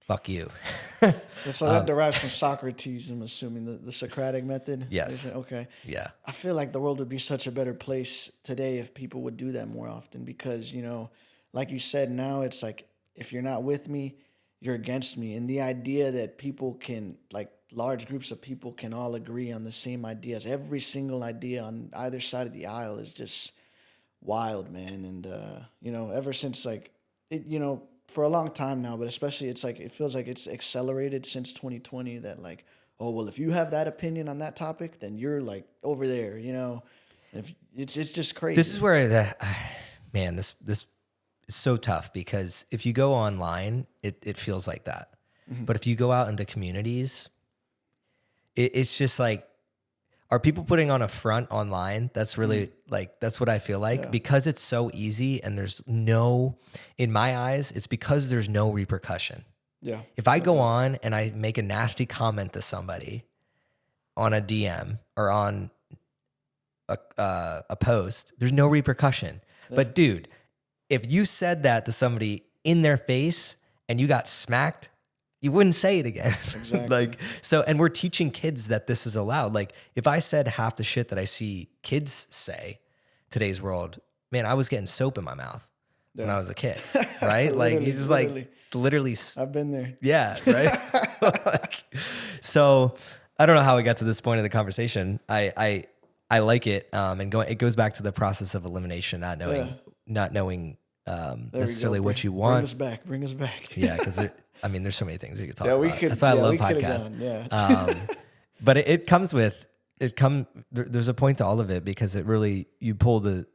Speaker 1: fuck you.
Speaker 2: So that derives from Socrates, I'm assuming, the Socratic method?
Speaker 1: Yes.
Speaker 2: Okay.
Speaker 1: Yeah.
Speaker 2: I feel like the world would be such a better place today if people would do that more often, because, you know, like you said, now it's like, if you're not with me, you're against me. And the idea that people can, like large groups of people can all agree on the same ideas, every single idea on either side of the aisle, is just wild, man. And, you know, ever since like, it, you know, for a long time now, but especially it's like, it feels like it's accelerated since 2020 that like, oh, well, if you have that opinion on that topic, then you're like over there, you know. If it's just crazy.
Speaker 1: This is where man, this is so tough, because if you go online, it feels like that. But if you go out into communities, it's just like, are people putting on a front online? That's really like, that's what I feel like, because it's so easy and there's no, in my eyes, it's because there's no repercussion.
Speaker 2: Yeah.
Speaker 1: If I go on and I make a nasty comment to somebody on a DM or on a post, there's no repercussion. Yeah. But dude, if you said that to somebody in their face and you got smacked, you wouldn't say it again. Exactly. Like, so, and we're teaching kids that this is allowed. Like, if I said half the shit that I see kids say today's world, man, I was getting soap in my mouth when I was a kid, right? Like, you just like literally. I've
Speaker 2: been there.
Speaker 1: Yeah, right. So I don't know how we got to this point of the conversation. I like it. And it goes back to the process of elimination, not knowing necessarily what you want.
Speaker 2: Bring us back.
Speaker 1: Yeah, because there's so many things we could talk about. That's why I love podcasts. But it comes with there's a point to all of it, because it really, you pull the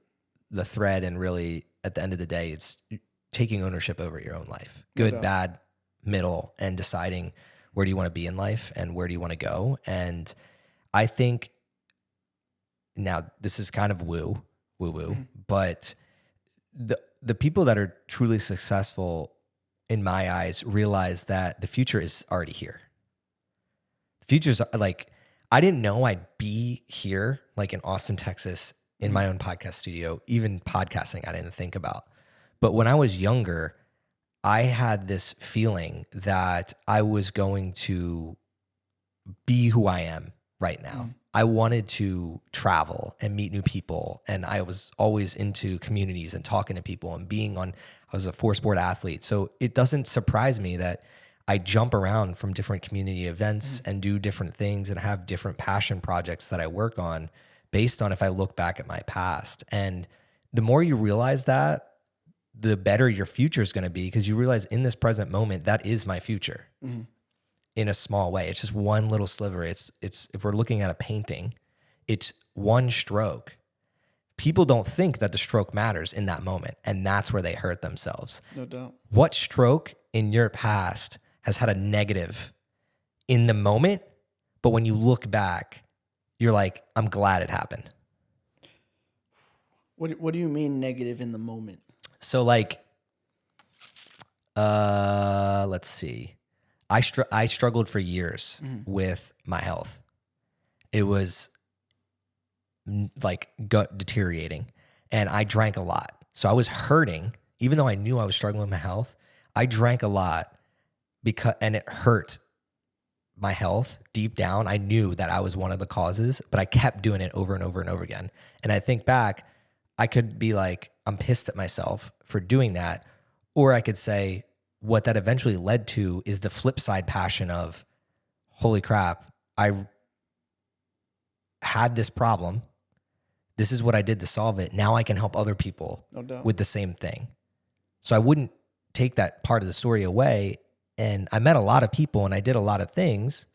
Speaker 1: thread, and really at the end of the day, it's taking ownership over your own life, good, bad, middle, and deciding where do you want to be in life and where do you want to go. And I think now this is kind of woo, but the people that are truly successful, in my eyes, realize that the future is already here. The future's like, I didn't know I'd be here, like in Austin, Texas, in my own podcast studio. Even podcasting, I didn't think about. But when I was younger, I had this feeling that I was going to be who I am right now. I wanted to travel and meet new people. And I was always into communities and talking to people and I was a 4-sport athlete. So it doesn't surprise me that I jump around from different community events and do different things and have different passion projects that I work on based on if I look back at my past. And the more you realize that, the better your future is going to be, because you realize in this present moment, that is my future. In a small way. It's just one little sliver. It's if we're looking at a painting, it's one stroke. People don't think that the stroke matters in that moment, and that's where they hurt themselves.
Speaker 2: No doubt.
Speaker 1: What stroke in your past has had a negative in the moment, but when you look back, you're like, I'm glad it happened?
Speaker 2: What do you mean negative in the moment?
Speaker 1: So like, let's see. I struggled for years with my health. It was like gut deteriorating, and I drank a lot. So I was hurting, even though I knew I was struggling with my health. I drank a lot and it hurt my health deep down. I knew that I was one of the causes, but I kept doing it over and over and over again. And I think back, I could be like, I'm pissed at myself for doing that. Or I could say, what that eventually led to is the flip side passion of, holy crap, I had this problem. This is what I did to solve it. Now I can help other people with the same thing. So I wouldn't take that part of the story away. And I met a lot of people and I did a lot of things,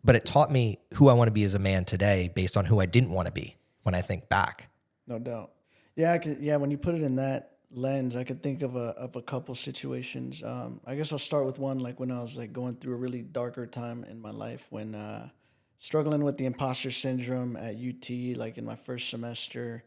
Speaker 1: but it taught me who I want to be as a man today based on who I didn't want to be when I think back.
Speaker 2: No doubt. Yeah, when you put it in that lens, I could think of a couple situations. I guess I'll start with one, like when I was like going through a really darker time in my life, when struggling with the imposter syndrome at UT, like in my first semester.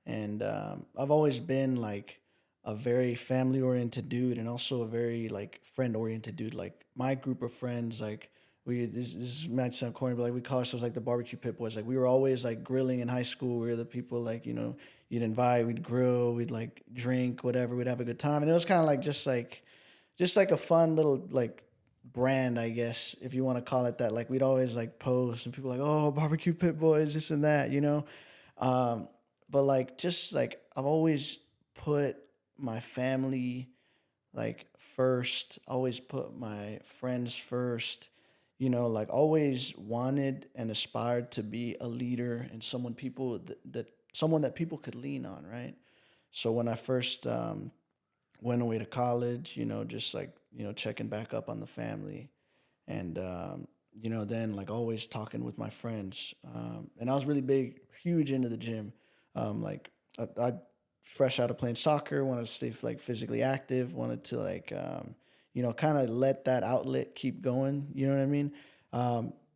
Speaker 2: And I've always been like a very family oriented dude and also a very like friend oriented dude. Like my group of friends, like this might sound corny, but like we call ourselves like the barbecue pit boys. Like we were always like grilling in high school. We were the people like, you know, you'd invite, we'd grill, we'd like drink, whatever, we'd have a good time. And it was kind of like just like a fun little like brand, I guess, if you want to call it that. Like we'd always like post and people like, oh, barbecue pit boys, this and that, you know? But like, just like I've always put my family like first, always put my friends first, you know, like always wanted and aspired to be a leader and someone that people could lean on, right? So when I first went away to college, you know, just like, you know, checking back up on the family and, you know, then like always talking with my friends. And I was really huge into the gym. Like I fresh out of playing soccer, wanted to stay like physically active, wanted to like, you know, kind of let that outlet keep going. You know what I mean?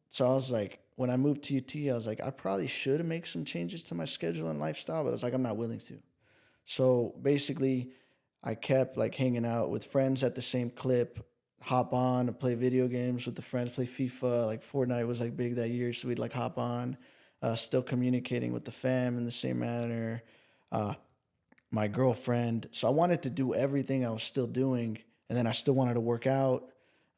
Speaker 2: So I was like, when I moved to UT, I was like, I probably should make some changes to my schedule and lifestyle, but I was like, I'm not willing to. So basically, I kept like hanging out with friends at the same clip, hop on and play video games with the friends, play FIFA. Like Fortnite was like big that year, so we'd like hop on, still communicating with the fam in the same manner. My girlfriend. So I wanted to do everything I was still doing, and then I still wanted to work out.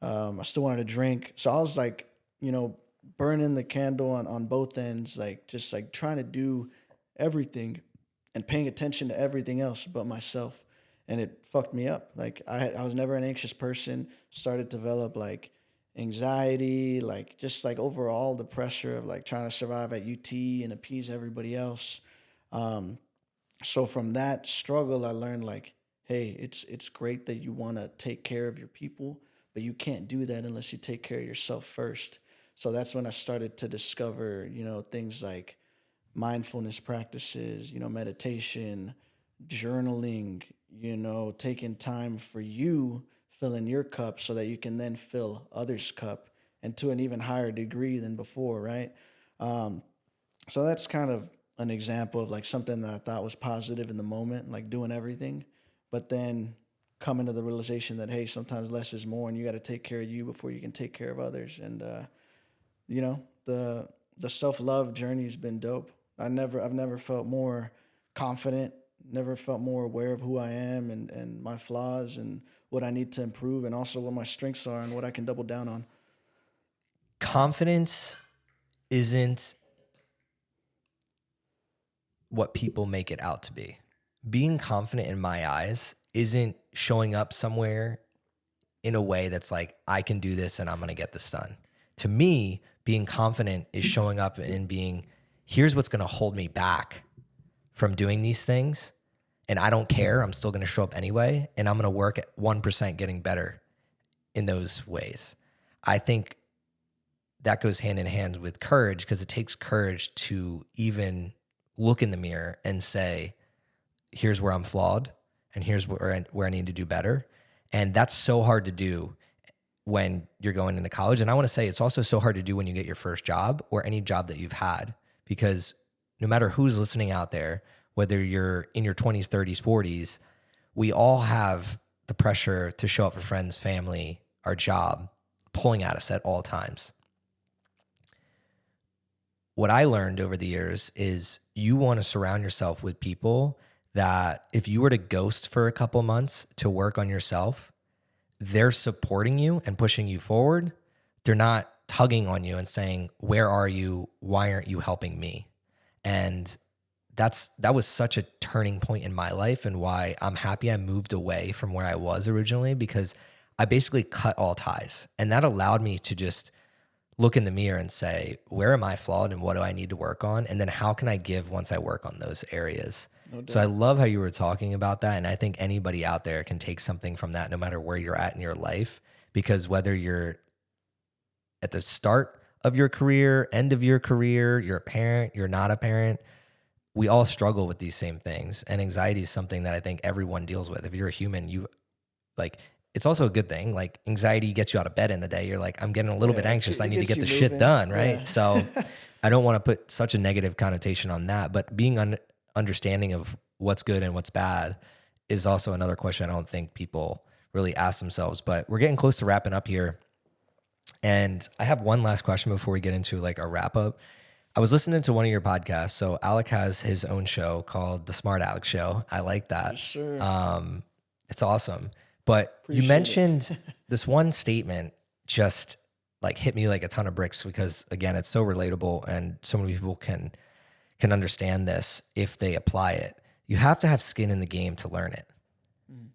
Speaker 2: I still wanted to drink. So I was like, you know, burning the candle on both ends, like just like trying to do everything and paying attention to everything else but myself. And it fucked me up. Like I was never an anxious person, started to develop like anxiety, like just like overall the pressure of like trying to survive at UT and appease everybody else. So from that struggle, I learned like, hey, it's great that you want to take care of your people, but you can't do that unless you take care of yourself first. So that's when I started to discover, you know, things like mindfulness practices, you know, meditation, journaling, you know, taking time for you, filling your cup so that you can then fill others' cup and to an even higher degree than before, right? So that's kind of an example of like something that I thought was positive in the moment, like doing everything, but then coming to the realization that, hey, sometimes less is more and you got to take care of you before you can take care of others. And, you know, the self-love journey has been dope. I've never felt more confident, never felt more aware of who I am and my flaws and what I need to improve and also what my strengths are and what I can double down on.
Speaker 1: Confidence isn't what people make it out to be. Being confident in my eyes isn't showing up somewhere in a way that's like, I can do this and I'm going to get this done. To me, being confident is showing up and being, here's what's going to hold me back from doing these things. And I don't care. I'm still going to show up anyway. And I'm going to work at 1% getting better in those ways. I think that goes hand in hand with courage because it takes courage to even look in the mirror and say, here's where I'm flawed and here's where I need to do better. And that's so hard to do when you're going into college. And I want to say it's also so hard to do when you get your first job or any job that you've had, because no matter who's listening out there, whether you're in your 20s, 30s, 40s, we all have the pressure to show up for friends, family, our job, pulling at us at all times. what I learned over the years is you want to surround yourself with people that if you were to ghost for a couple months to work on yourself, they're supporting you and pushing you forward. They're not tugging on you and saying, where are you? Why aren't you helping me? And that was such a turning point in my life, and why I'm happy I moved away from where I was originally, because I basically cut all ties. And that allowed me to just look in the mirror and say, where am I flawed and what do I need to work on? And then how can I give once I work on those areas? No doubt. So I love how you were talking about that. And I think anybody out there can take something from that, no matter where you're at in your life, because whether you're at the start of your career, end of your career, you're a parent, you're not a parent, we all struggle with these same things. And anxiety is something that I think everyone deals with. If you're a human, it's also a good thing. Like, anxiety gets you out of bed in the day. You're like, I'm getting a little bit anxious. I need to get the shit done, right? Yeah. So I don't want to put such a negative connotation on that, but being understanding of what's good and what's bad is also another question I don't think people really ask themselves. But we're getting close to wrapping up here. And I have one last question before we get into like our wrap up. I was listening to one of your podcasts. So Alec has his own show called The Smart Alec Show. I like that.
Speaker 2: Yes, sir.
Speaker 1: It's awesome. But you mentioned this one statement just like hit me like a ton of bricks, because again, it's so relatable and so many people can understand this if they apply it. You have to have skin in the game to learn it. Mm.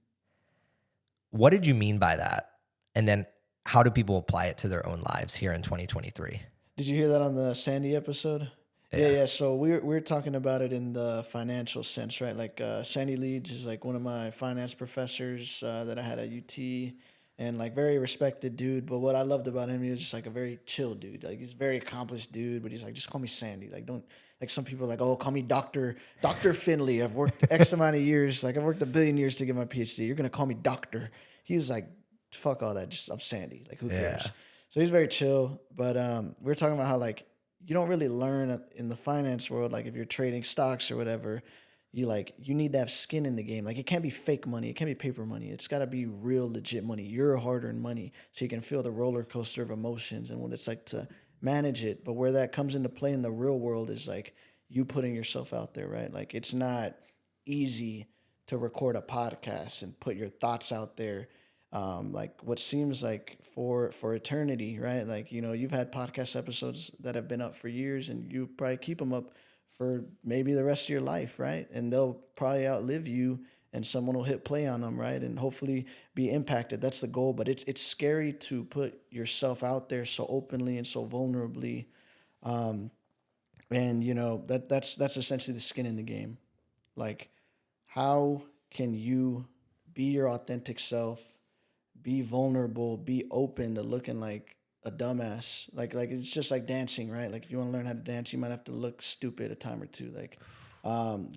Speaker 1: What did you mean by that? And then how do people apply it to their own lives here in 2023?
Speaker 2: Did you hear that on the Sandy episode? Yeah. So we're talking about it in the financial sense, right? Like Sandy Leeds is like one of my finance professors that I had at UT, and like very respected dude. But what I loved about him, he was just like a very chill dude. Like, he's a very accomplished dude, but he's like, just call me Sandy. Like, don't, like, some people are like, oh, call me Dr. Finley. I've worked X amount of years. Like, I've worked 1 billion years to get my PhD. You're going to call me doctor. He's like, fuck all that. Just, I'm Sandy. Like, who cares? So he's very chill. But we were talking about how, like, you don't really learn in the finance world. Like, if you're trading stocks or whatever, you need to have skin in the game. Like, it can't be fake money. It can't be paper money. It's got to be real, legit money, your hard-earned money, so you can feel the roller coaster of emotions and what it's like to manage it. But where that comes into play in the real world is like you putting yourself out there, right? Like, it's not easy to record a podcast and put your thoughts out there. Like, what seems like for eternity, right? Like, you've had podcast episodes that have been up for years, and you probably keep them up for maybe the rest of your life, right? And they'll probably outlive you, and someone will hit play on them, right? And hopefully be impacted. That's the goal. But it's scary to put yourself out there so openly and so vulnerably. And that's essentially the skin in the game. Like, how can you be your authentic self, be vulnerable, be open to looking like a dumbass? Like it's just like dancing, right? Like, if you want to learn how to dance, you might have to look stupid a time or two. Like,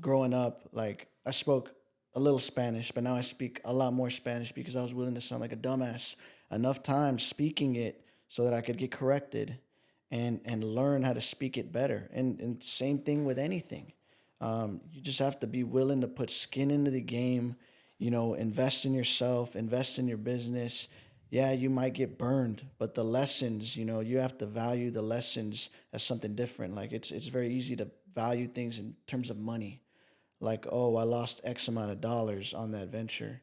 Speaker 2: growing up, like, I spoke a little Spanish, but now I speak a lot more Spanish because I was willing to sound like a dumbass enough times speaking it so that I could get corrected and learn how to speak it better. And same thing with anything. You just have to be willing to put skin into the game, invest in yourself, invest in your business. Yeah, you might get burned, but the lessons, you have to value the lessons as something different. Like, it's very easy to value things in terms of money. Like, oh, I lost X amount of dollars on that venture.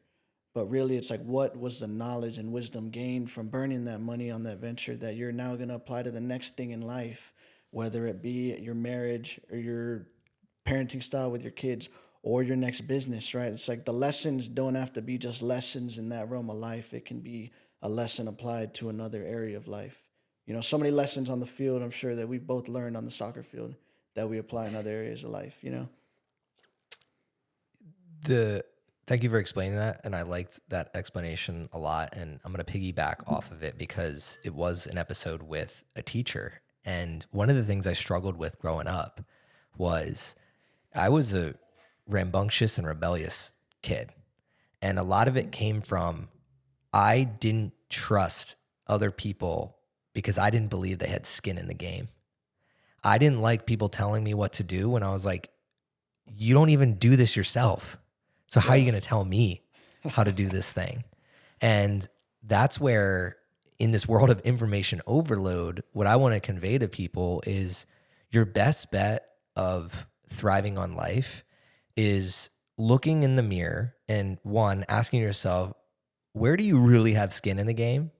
Speaker 2: But really, it's like, what was the knowledge and wisdom gained from burning that money on that venture that you're now going to apply to the next thing in life, whether it be your marriage or your parenting style with your kids or your next business, right? It's like the lessons don't have to be just lessons in that realm of life. It can be a lesson applied to another area of life. So many lessons on the field, I'm sure, that we've both learned on the soccer field that we apply in other areas of life,
Speaker 1: Thank you for explaining that, and I liked that explanation a lot, and I'm going to piggyback off of it because it was an episode with a teacher, and one of the things I struggled with growing up was I was a rambunctious and rebellious kid, and a lot of it came from I didn't trust other people because I didn't believe they had skin in the game. I didn't like people telling me what to do when I was like, you don't even do this yourself. So how are you going to tell me how to do this thing? And that's where, in this world of information overload, what I want to convey to people is your best bet of thriving on life is looking in the mirror and one, asking yourself, where do you really have skin in the game?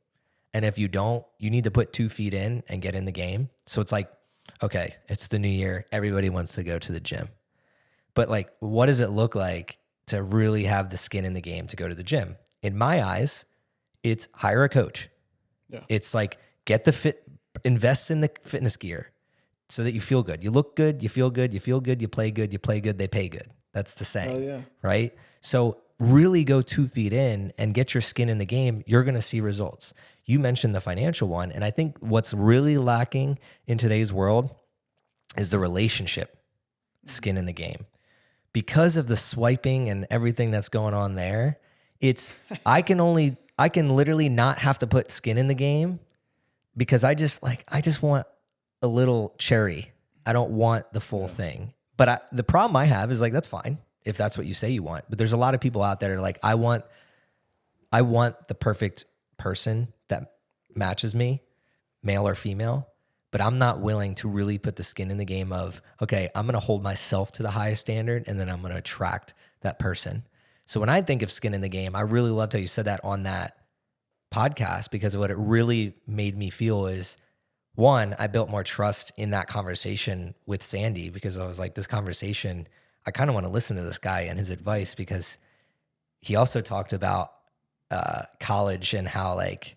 Speaker 1: And if you don't, you need to put 2 feet in and get in the game. So it's like, okay, it's the new year. Everybody wants to go to the gym. But like, what does it look like to really have the skin in the game to go to the gym? In my eyes, it's hire a coach.
Speaker 2: Yeah.
Speaker 1: It's like invest in the fitness gear so that you feel good. You look good, you feel good, you feel good, you play good, they pay good. That's the saying,
Speaker 2: yeah.
Speaker 1: right? So really go 2 feet in and get your skin in the game. You're going to see results. You mentioned the financial one. And I think what's really lacking in today's world is the relationship skin in the game. Because of the swiping and everything that's going on there, I can literally not have to put skin in the game because I just want a little cherry. I don't want the full thing. But the problem I have is like, that's fine if that's what you say you want. But there's a lot of people out there that are like, I want the perfect person that matches me, male or female, but I'm not willing to really put the skin in the game of, okay, I'm going to hold myself to the highest standard and then I'm going to attract that person. So when I think of skin in the game, I really loved how you said that on that podcast, because what it really made me feel is, one, I built more trust in that conversation with Sandy, because I was like, this conversation, I kind of want to listen to this guy and his advice, because he also talked about college and how like,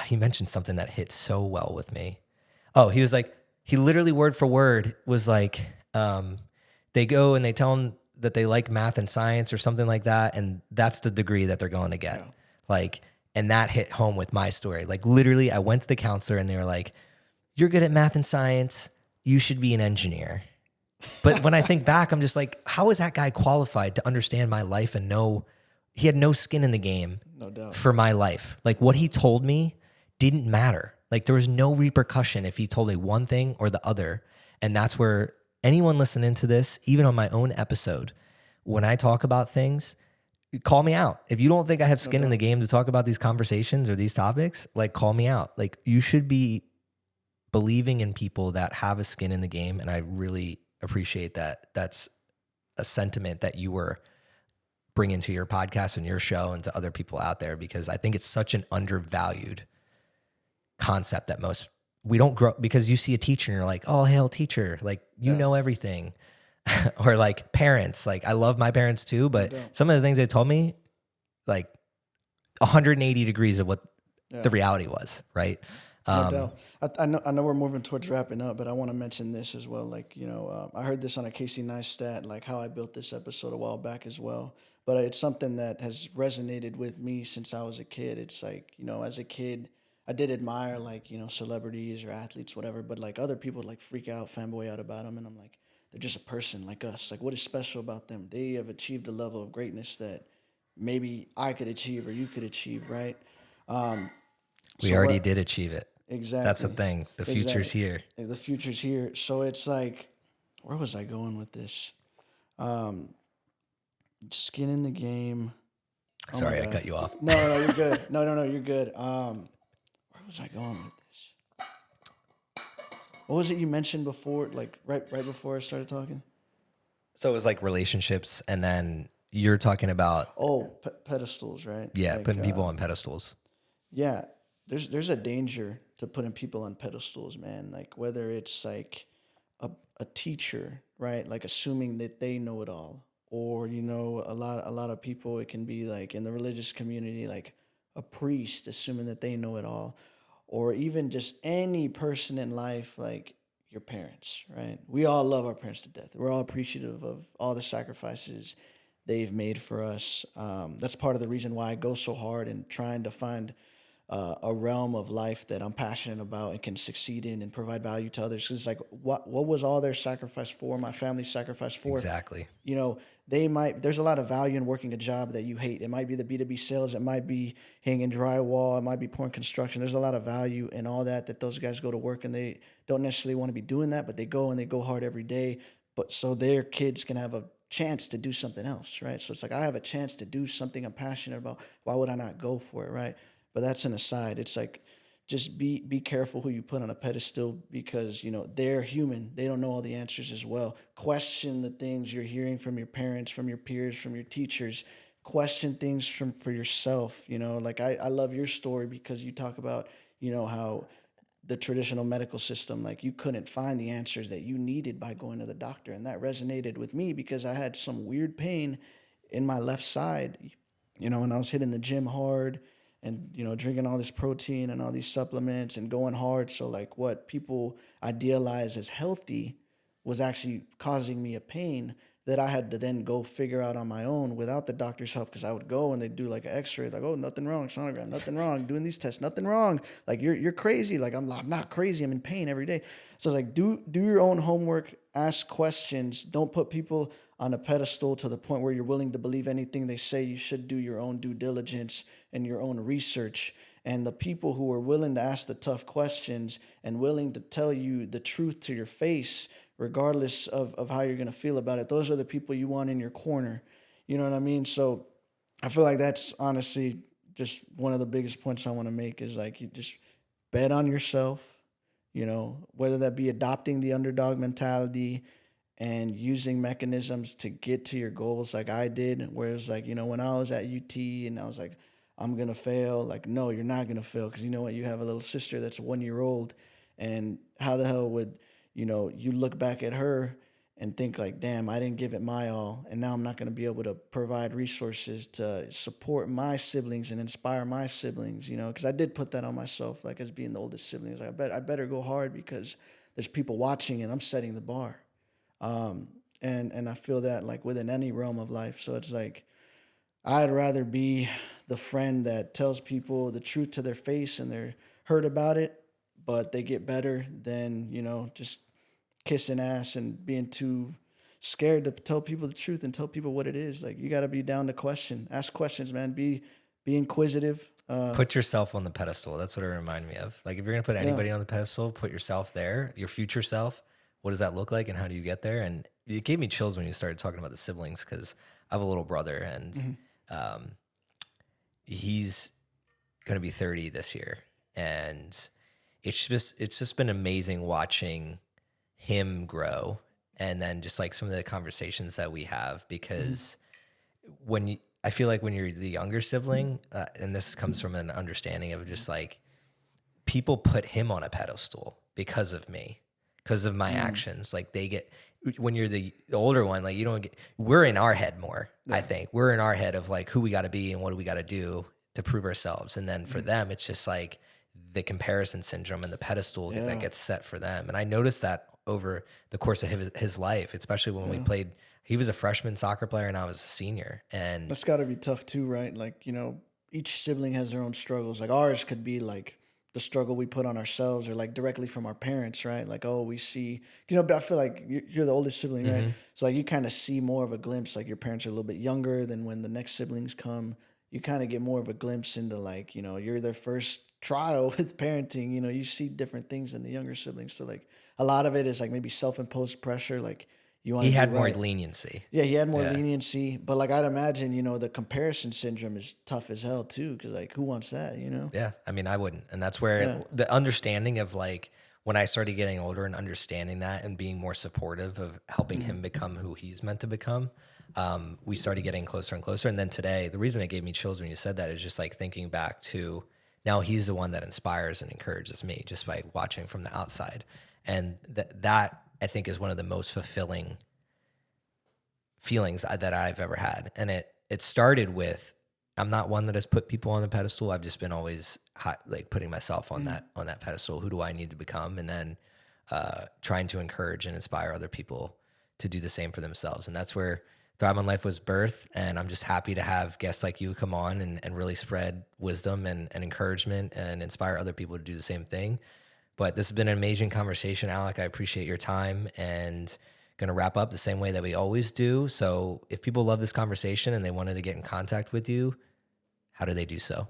Speaker 1: he mentioned something that hit so well with me. Oh, he was like, he literally word for word was like, they go and they tell him that they like math and science or something like that. And that's the degree that they're going to get. Yeah. Like, and that hit home with my story. Like literally I went to the counselor and they were like, you're good at math and science. You should be an engineer. But when I think back, I'm just like, how is that guy qualified to understand my life and know he had no skin in the game?
Speaker 2: No doubt.
Speaker 1: For my life? Like what he told me didn't matter. Like there was no repercussion if he told me one thing or the other. And that's where anyone listening to this, even on my own episode, when I talk about things, call me out. If you don't think I have skin in the game to talk about these conversations or these topics, like call me out. Like you should be believing in people that have a skin in the game. And I really appreciate that. That's a sentiment that you were bringing to your podcast and your show and to other people out there, because I think it's such an undervalued concept that we don't grow, because you see a teacher and you're like, oh, hail teacher. Like, you know everything. Or like parents, like I love my parents too, but some of the things they told me, like 180 degrees of what the reality was. Right.
Speaker 2: No doubt. I know we're moving towards wrapping up, but I want to mention this as well. Like, I heard this on a Casey Neistat, like how I built this episode a while back as well. But it's something that has resonated with me since I was a kid. It's like, as a kid, I did admire like, celebrities or athletes, whatever, but like other people like freak out, fanboy out about them. And I'm like, they're just a person like us. Like, what is special about them? They have achieved a level of greatness that maybe I could achieve or you could achieve, right?
Speaker 1: We already did achieve it.
Speaker 2: Exactly.
Speaker 1: That's the thing. The future's here.
Speaker 2: The future's here. So it's like, where was I going with this? Skin in the game.
Speaker 1: Sorry, I cut you off.
Speaker 2: No, you're good. No, you're good. Where was I going with this? What was it you mentioned before, like right before I started talking?
Speaker 1: So it was like relationships, and then you're talking about
Speaker 2: pedestals, right?
Speaker 1: Yeah,
Speaker 2: like,
Speaker 1: putting people on pedestals.
Speaker 2: Yeah, there's a danger to putting people on pedestals, man. Like whether it's like a teacher, right? Like assuming that they know it all, or a lot of people. It can be like in the religious community, like a priest assuming that they know it all. Or even just any person in life, like your parents, right? We all love our parents to death. We're all appreciative of all the sacrifices they've made for us. That's part of the reason why I go so hard in trying to find a realm of life that I'm passionate about and can succeed in and provide value to others. Because it's like, what was all their sacrifice for? My family's sacrifice for?
Speaker 1: Exactly.
Speaker 2: There's a lot of value in working a job that you hate. It might be the B2B sales. It might be hanging drywall. It might be pouring construction. There's a lot of value in all that those guys go to work and they don't necessarily want to be doing that, but they go and they go hard every day. But so their kids can have a chance to do something else, right? So it's like, I have a chance to do something I'm passionate about. Why would I not go for it, right? But that's an aside. It's like just be careful who you put on a pedestal, because they're human. They don't know all the answers as well. Question the things you're hearing from your parents, from your peers, from your teachers. Question things for yourself. Like I love your story because you talk about how the traditional medical system, like you couldn't find the answers that you needed by going to the doctor, and that resonated with me because I had some weird pain in my left side, and I was hitting the gym hard and drinking all this protein and all these supplements and going hard. So like what people idealize as healthy was actually causing me a pain that I had to then go figure out on my own without the doctor's help, because I would go and they'd do like an x-ray, like, oh, nothing wrong, sonogram, nothing wrong, doing these tests, nothing wrong. Like you're crazy. Like I'm not crazy. I'm in pain every day. So like do your own homework, ask questions. Don't put people on a pedestal to the point where you're willing to believe anything they say. You should do your own due diligence and your own research. And the people who are willing to ask the tough questions and willing to tell you the truth to your face, regardless of how you're going to feel about it, those are the people you want in your corner. You know what I mean? So I feel like that's honestly just one of the biggest points I want to make, is like you just bet on yourself, whether that be adopting the underdog mentality and using mechanisms to get to your goals like I did. Whereas like, when I was at UT and I was like, I'm going to fail. Like, no, you're not going to fail. Because you know what? You have a little sister that's 1 year old. And how the hell would, you look back at her and think like, damn, I didn't give it my all. And now I'm not going to be able to provide resources to support my siblings and inspire my siblings, because I did put that on myself, like as being the oldest siblings. Like, I better go hard because there's people watching and I'm setting the bar. And I feel that like within any realm of life. So it's like, I'd rather be the friend that tells people the truth to their face and they're hurt about it, but they get better than, just kissing ass and being too scared to tell people the truth and tell people what it is. Like you got to be down to ask questions, man. Be inquisitive.
Speaker 1: Put yourself on the pedestal. That's what it reminded me of. Like if you're going to put anybody on the pedestal, put yourself there, your future self. What does that look like and how do you get there? And it gave me chills when you started talking about the siblings, because I have a little brother and he's going to be 30 this year. And it's just been amazing watching him grow. And then just like some of the conversations that we have, because I feel like when you're the younger sibling, and this comes from an understanding of just like people put him on a pedestal because of me. Because of my actions, like when you're the older one, like you don't get, we're in our head more. Yeah. I think we're in our head of like who we got to be and what do we got to do to prove ourselves. And then for them, it's just like the comparison syndrome and the pedestal that gets set for them. And I noticed that over the course of his life, especially when we played. He was a freshman soccer player and I was a senior, and
Speaker 2: that's got to be tough too, right? Like each sibling has their own struggles. Like ours could be like the struggle we put on ourselves, or like directly from our parents, right? Like, oh, we see, I feel like you're the oldest sibling, right? So like you kind of see more of a glimpse, like your parents are a little bit younger than when the next siblings come. You kind of get more of a glimpse into like, you're their first trial with parenting, you see different things than the younger siblings. So like a lot of it is like maybe self-imposed pressure. Like
Speaker 1: he had more leniency.
Speaker 2: Yeah, he had more leniency. But like I'd imagine, the comparison syndrome is tough as hell too, because like who wants that,
Speaker 1: Yeah, I mean, I wouldn't. And that's where the understanding of like when I started getting older and understanding that and being more supportive of helping him become who he's meant to become, we started getting closer and closer. And then today, the reason it gave me chills when you said that is just like thinking back to now he's the one that inspires and encourages me just by watching from the outside. And that I think is one of the most fulfilling feelings that I've ever had. And it started with, I'm not one that has put people on the pedestal. I've just been always like putting myself on that pedestal. Who do I need to become? And then trying to encourage and inspire other people to do the same for themselves. And that's where Thrive on Life was birthed. And I'm just happy to have guests like you come on and really spread wisdom and encouragement and inspire other people to do the same thing. But this has been an amazing conversation, Alec. I appreciate your time, and going to wrap up the same way that we always do. So if people love this conversation and they wanted to get in contact with you, how do they do so?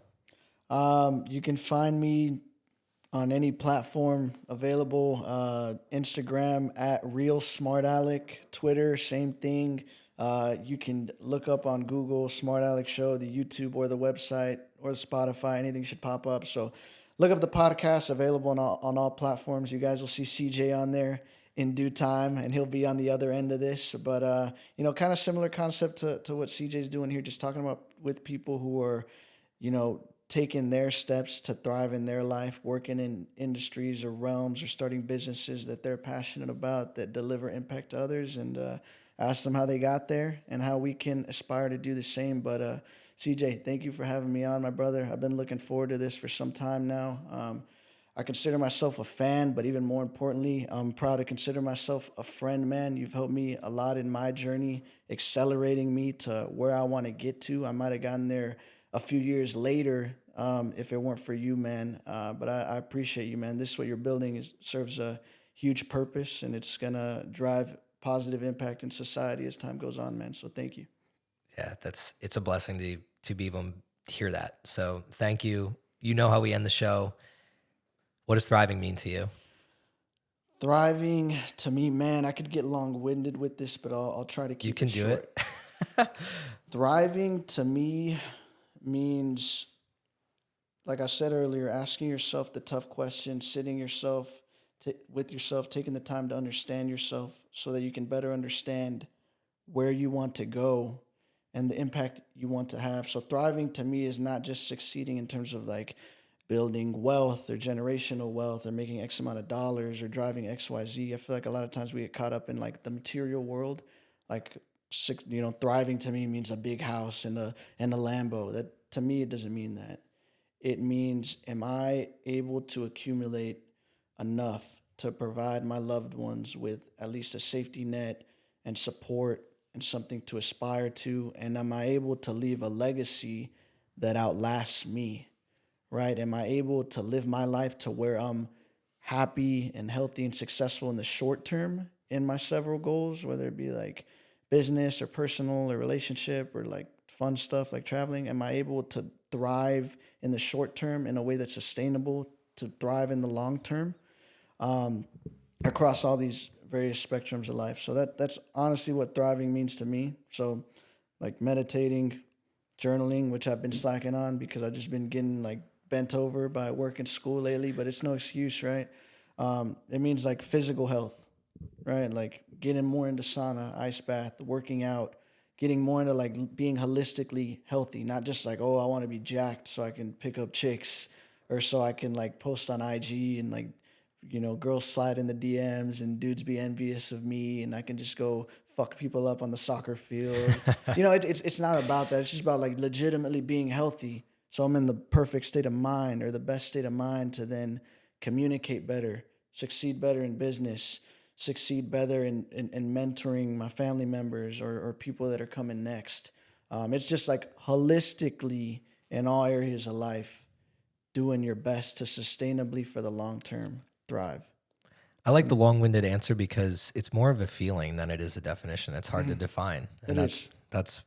Speaker 2: You can find me on any platform available. Instagram at Real Smart Alec, Twitter, same thing. You can look up on Google Smart Alec Show, the YouTube or the website or the Spotify, anything should pop up. So look up the podcast, available on all platforms. You guys will see CJ on there in due time, and he'll be on the other end of this. But kind of similar concept to what CJ's doing here, just talking about with people who are, taking their steps to thrive in their life, working in industries or realms or starting businesses that they're passionate about that deliver impact to others, and ask them how they got there and how we can aspire to do the same. But CJ, thank you for having me on, my brother. I've been looking forward to this for some time now. I consider myself a fan, but even more importantly, I'm proud to consider myself a friend, man. You've helped me a lot in my journey, accelerating me to where I want to get to. I might have gotten there a few years later if it weren't for you, man. But I appreciate you, man. This is what you're building serves a huge purpose, and it's going to drive positive impact in society as time goes on, man. So thank you.
Speaker 1: Yeah, it's a blessing to be able to hear that. So thank you. You know how we end the show. What does thriving mean to you?
Speaker 2: Thriving to me, man, I could get long-winded with this, but I'll try to keep it short. You can do it. Thriving to me means, like I said earlier, asking yourself the tough questions, sitting with yourself, taking the time to understand yourself so that you can better understand where you want to go and the impact you want to have. So thriving to me is not just succeeding in terms of like building wealth or generational wealth or making X amount of dollars or driving XYZ. I feel like a lot of times we get caught up in like the material world. Like, thriving to me means a big house and a Lambo. That to me, it doesn't mean that. It means, am I able to accumulate enough to provide my loved ones with at least a safety net and support and something to aspire to? And am I able to leave a legacy that outlasts me, right? Am I able to live my life to where I'm happy and healthy and successful in the short term in my several goals, whether it be like business or personal or relationship or like fun stuff like traveling? Am I able to thrive in the short term in a way that's sustainable to thrive in the long term? Across all these various spectrums of life. So that's honestly what thriving means to me. So like meditating, journaling, which I've been slacking on because I've just been getting like bent over by work and school lately, but it's no excuse, right? It means like physical health, right? Like getting more into sauna, ice bath, working out, getting more into like being holistically healthy, not just like, oh, I want to be jacked so I can pick up chicks or so I can like post on IG and like, girls slide in the DMs and dudes be envious of me and I can just go fuck people up on the soccer field. It's not about that. It's just about like legitimately being healthy. So I'm in the perfect state of mind or the best state of mind to then communicate better, succeed better in business, succeed better in mentoring my family members or people that are coming next. It's just like holistically in all areas of life, doing your best to sustainably for the long term thrive.
Speaker 1: I like the long-winded answer because it's more of a feeling than it is a definition. It's hard to define. And that's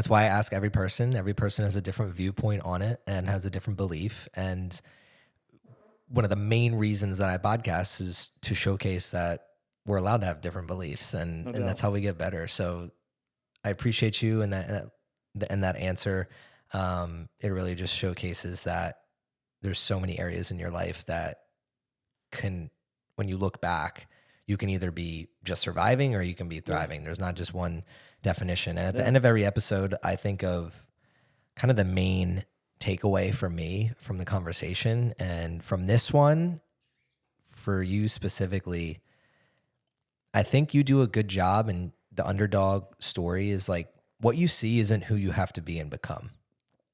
Speaker 1: why I ask every person. Every person has a different viewpoint on it and has a different belief. And one of the main reasons that I podcast is to showcase that we're allowed to have different beliefs and that's how we get better. So I appreciate you and that answer. It really just showcases that there's so many areas in your life that when you look back, you can either be just surviving or you can be thriving. Yeah. There's not just one definition. And at the end of every episode, I think of kind of the main takeaway for me from the conversation. And from this one, for you specifically, I think you do a good job. And the underdog story is like, what you see isn't who you have to be and become.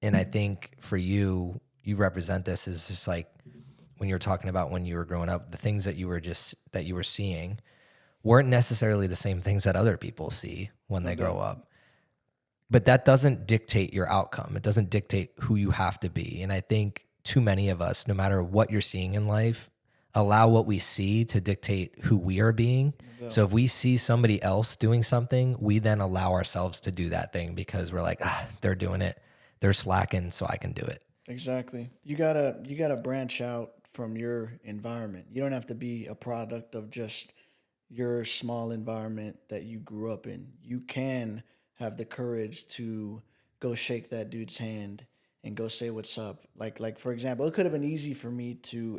Speaker 1: And I think for you represent this as just like when you're talking about when you were growing up, the things that you were seeing weren't necessarily the same things that other people see when they grow up. But that doesn't dictate your outcome. It doesn't dictate who you have to be. And I think too many of us, no matter what you're seeing in life, allow what we see to dictate who we are being. Yeah. So if we see somebody else doing something, we then allow ourselves to do that thing because we're like, they're doing it. They're slacking, so I can do it.
Speaker 2: Exactly. You gotta branch out from your environment. You don't have to be a product of just your small environment that you grew up in. You can have the courage to go shake that dude's hand and go say what's up. Like for example, it could have been easy for me to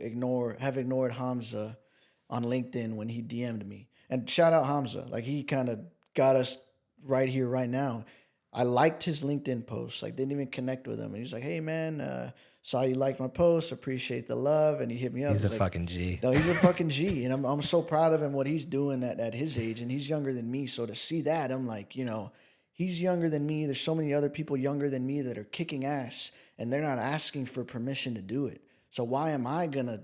Speaker 2: have ignored Hamza on LinkedIn when he DM'd me. And shout out Hamza. Like he kind of got us right here, right now. I liked his LinkedIn post. Like didn't even connect with him. And he's like, hey man, saw you liked my post. Appreciate the love. And he hit me up.
Speaker 1: He's a
Speaker 2: like,
Speaker 1: fucking G.
Speaker 2: No, he's a fucking G. And I'm so proud of him, what he's doing at his age. And he's younger than me. So to see that, I'm like, he's younger than me. There's so many other people younger than me that are kicking ass and they're not asking for permission to do it. So why am I gonna,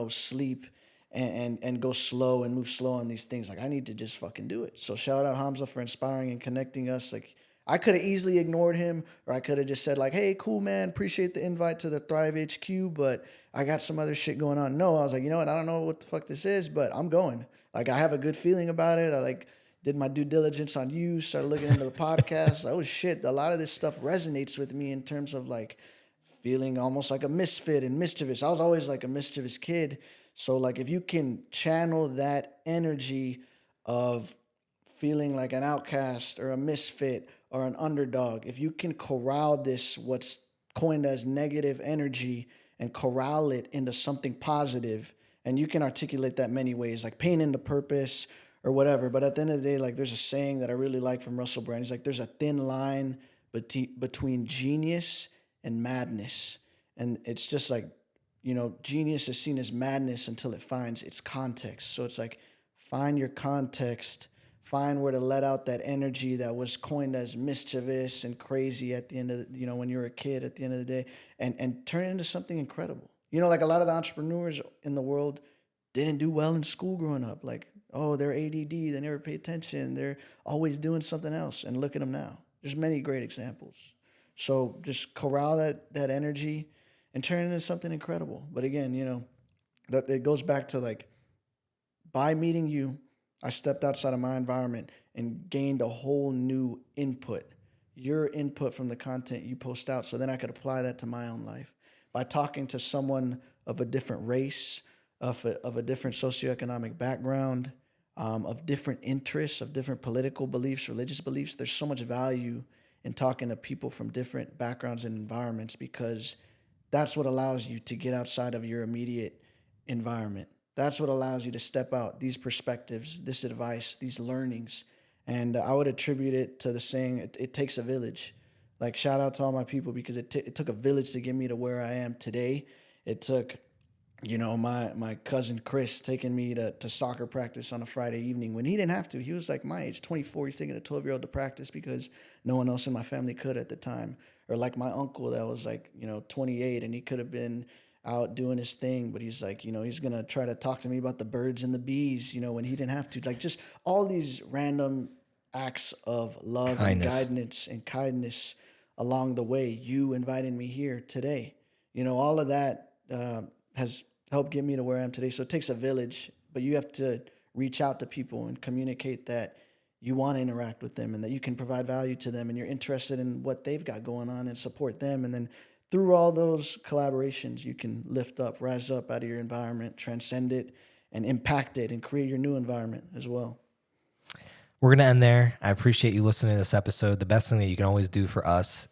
Speaker 2: sleep and go slow and move slow on these things? Like I need to just fucking do it. So shout out Hamza for inspiring and connecting us. Like I could have easily ignored him, or I could have just said like, hey, cool, man. Appreciate the invite to the Thrive HQ, but I got some other shit going on. No, I was like, you know what? I don't know what the fuck this is, but I'm going. Like I have a good feeling about it. I did my due diligence on you, started looking into the podcast. Oh shit, a lot of this stuff resonates with me in terms of like feeling almost like a misfit and mischievous. I was always like a mischievous kid. So like if you can channel that energy of feeling like an outcast or a misfit or an underdog, if you can corral this, what's coined as negative energy, and corral it into something positive, and you can articulate that many ways, like pain into purpose or whatever. But at the end of the day, like there's a saying that I really like from Russell Brand. He's like, there's a thin line between genius and madness. And it's just like, genius is seen as madness until it finds its context. So it's like, find your context, find where to let out that energy that was coined as mischievous and crazy at the end of when you're a kid at the end of the day, and turn it into something incredible. Like a lot of the entrepreneurs in the world didn't do well in school growing up. Like, oh, they're ADD, they never pay attention, they're always doing something else. And look at them now. There's many great examples. So just corral that energy and turn it into something incredible. But again, that it goes back to like, by meeting you, I stepped outside of my environment and gained a whole new input, your input from the content you post out. So then I could apply that to my own life. By talking to someone of a different race, of a different socioeconomic background, of different interests, of different political beliefs, religious beliefs, there's so much value in talking to people from different backgrounds and environments, because that's what allows you to get outside of your immediate environment. That's what allows you to step out, these perspectives, this advice, these learnings. And I would attribute it to the saying, it takes a village. Like, shout out to all my people, because it took a village to get me to where I am today. It took, my cousin Chris taking me to soccer practice on a Friday evening when he didn't have to. He was like my age, 24. He's taking a 12-year-old to practice because no one else in my family could at the time. Or like my uncle that was like, 28, and he could have been out doing his thing, but he's like, he's going to try to talk to me about the birds and the bees, when he didn't have to. Like, just all these random acts of love and guidance and kindness along the way. You inviting me here today, all of that has helped get me to where I am today. So it takes a village, but you have to reach out to people and communicate that you want to interact with them and that you can provide value to them and you're interested in what they've got going on and support them. And then through all those collaborations, you can rise up out of your environment, transcend it, and impact it, and create your new environment as well.
Speaker 1: We're going to end there. I appreciate you listening to this episode. The best thing that you can always do for us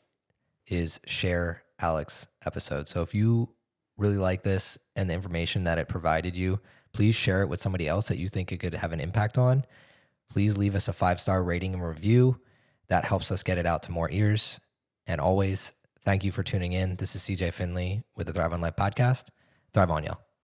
Speaker 1: is share Alec's episode. So if you really like this and the information that it provided you, please share it with somebody else that you think it could have an impact on. Please leave us a 5-star rating and review. That helps us get it out to more ears. And always, thank you for tuning in. This is CJ Finley with the Thrive on Life podcast. Thrive on, y'all.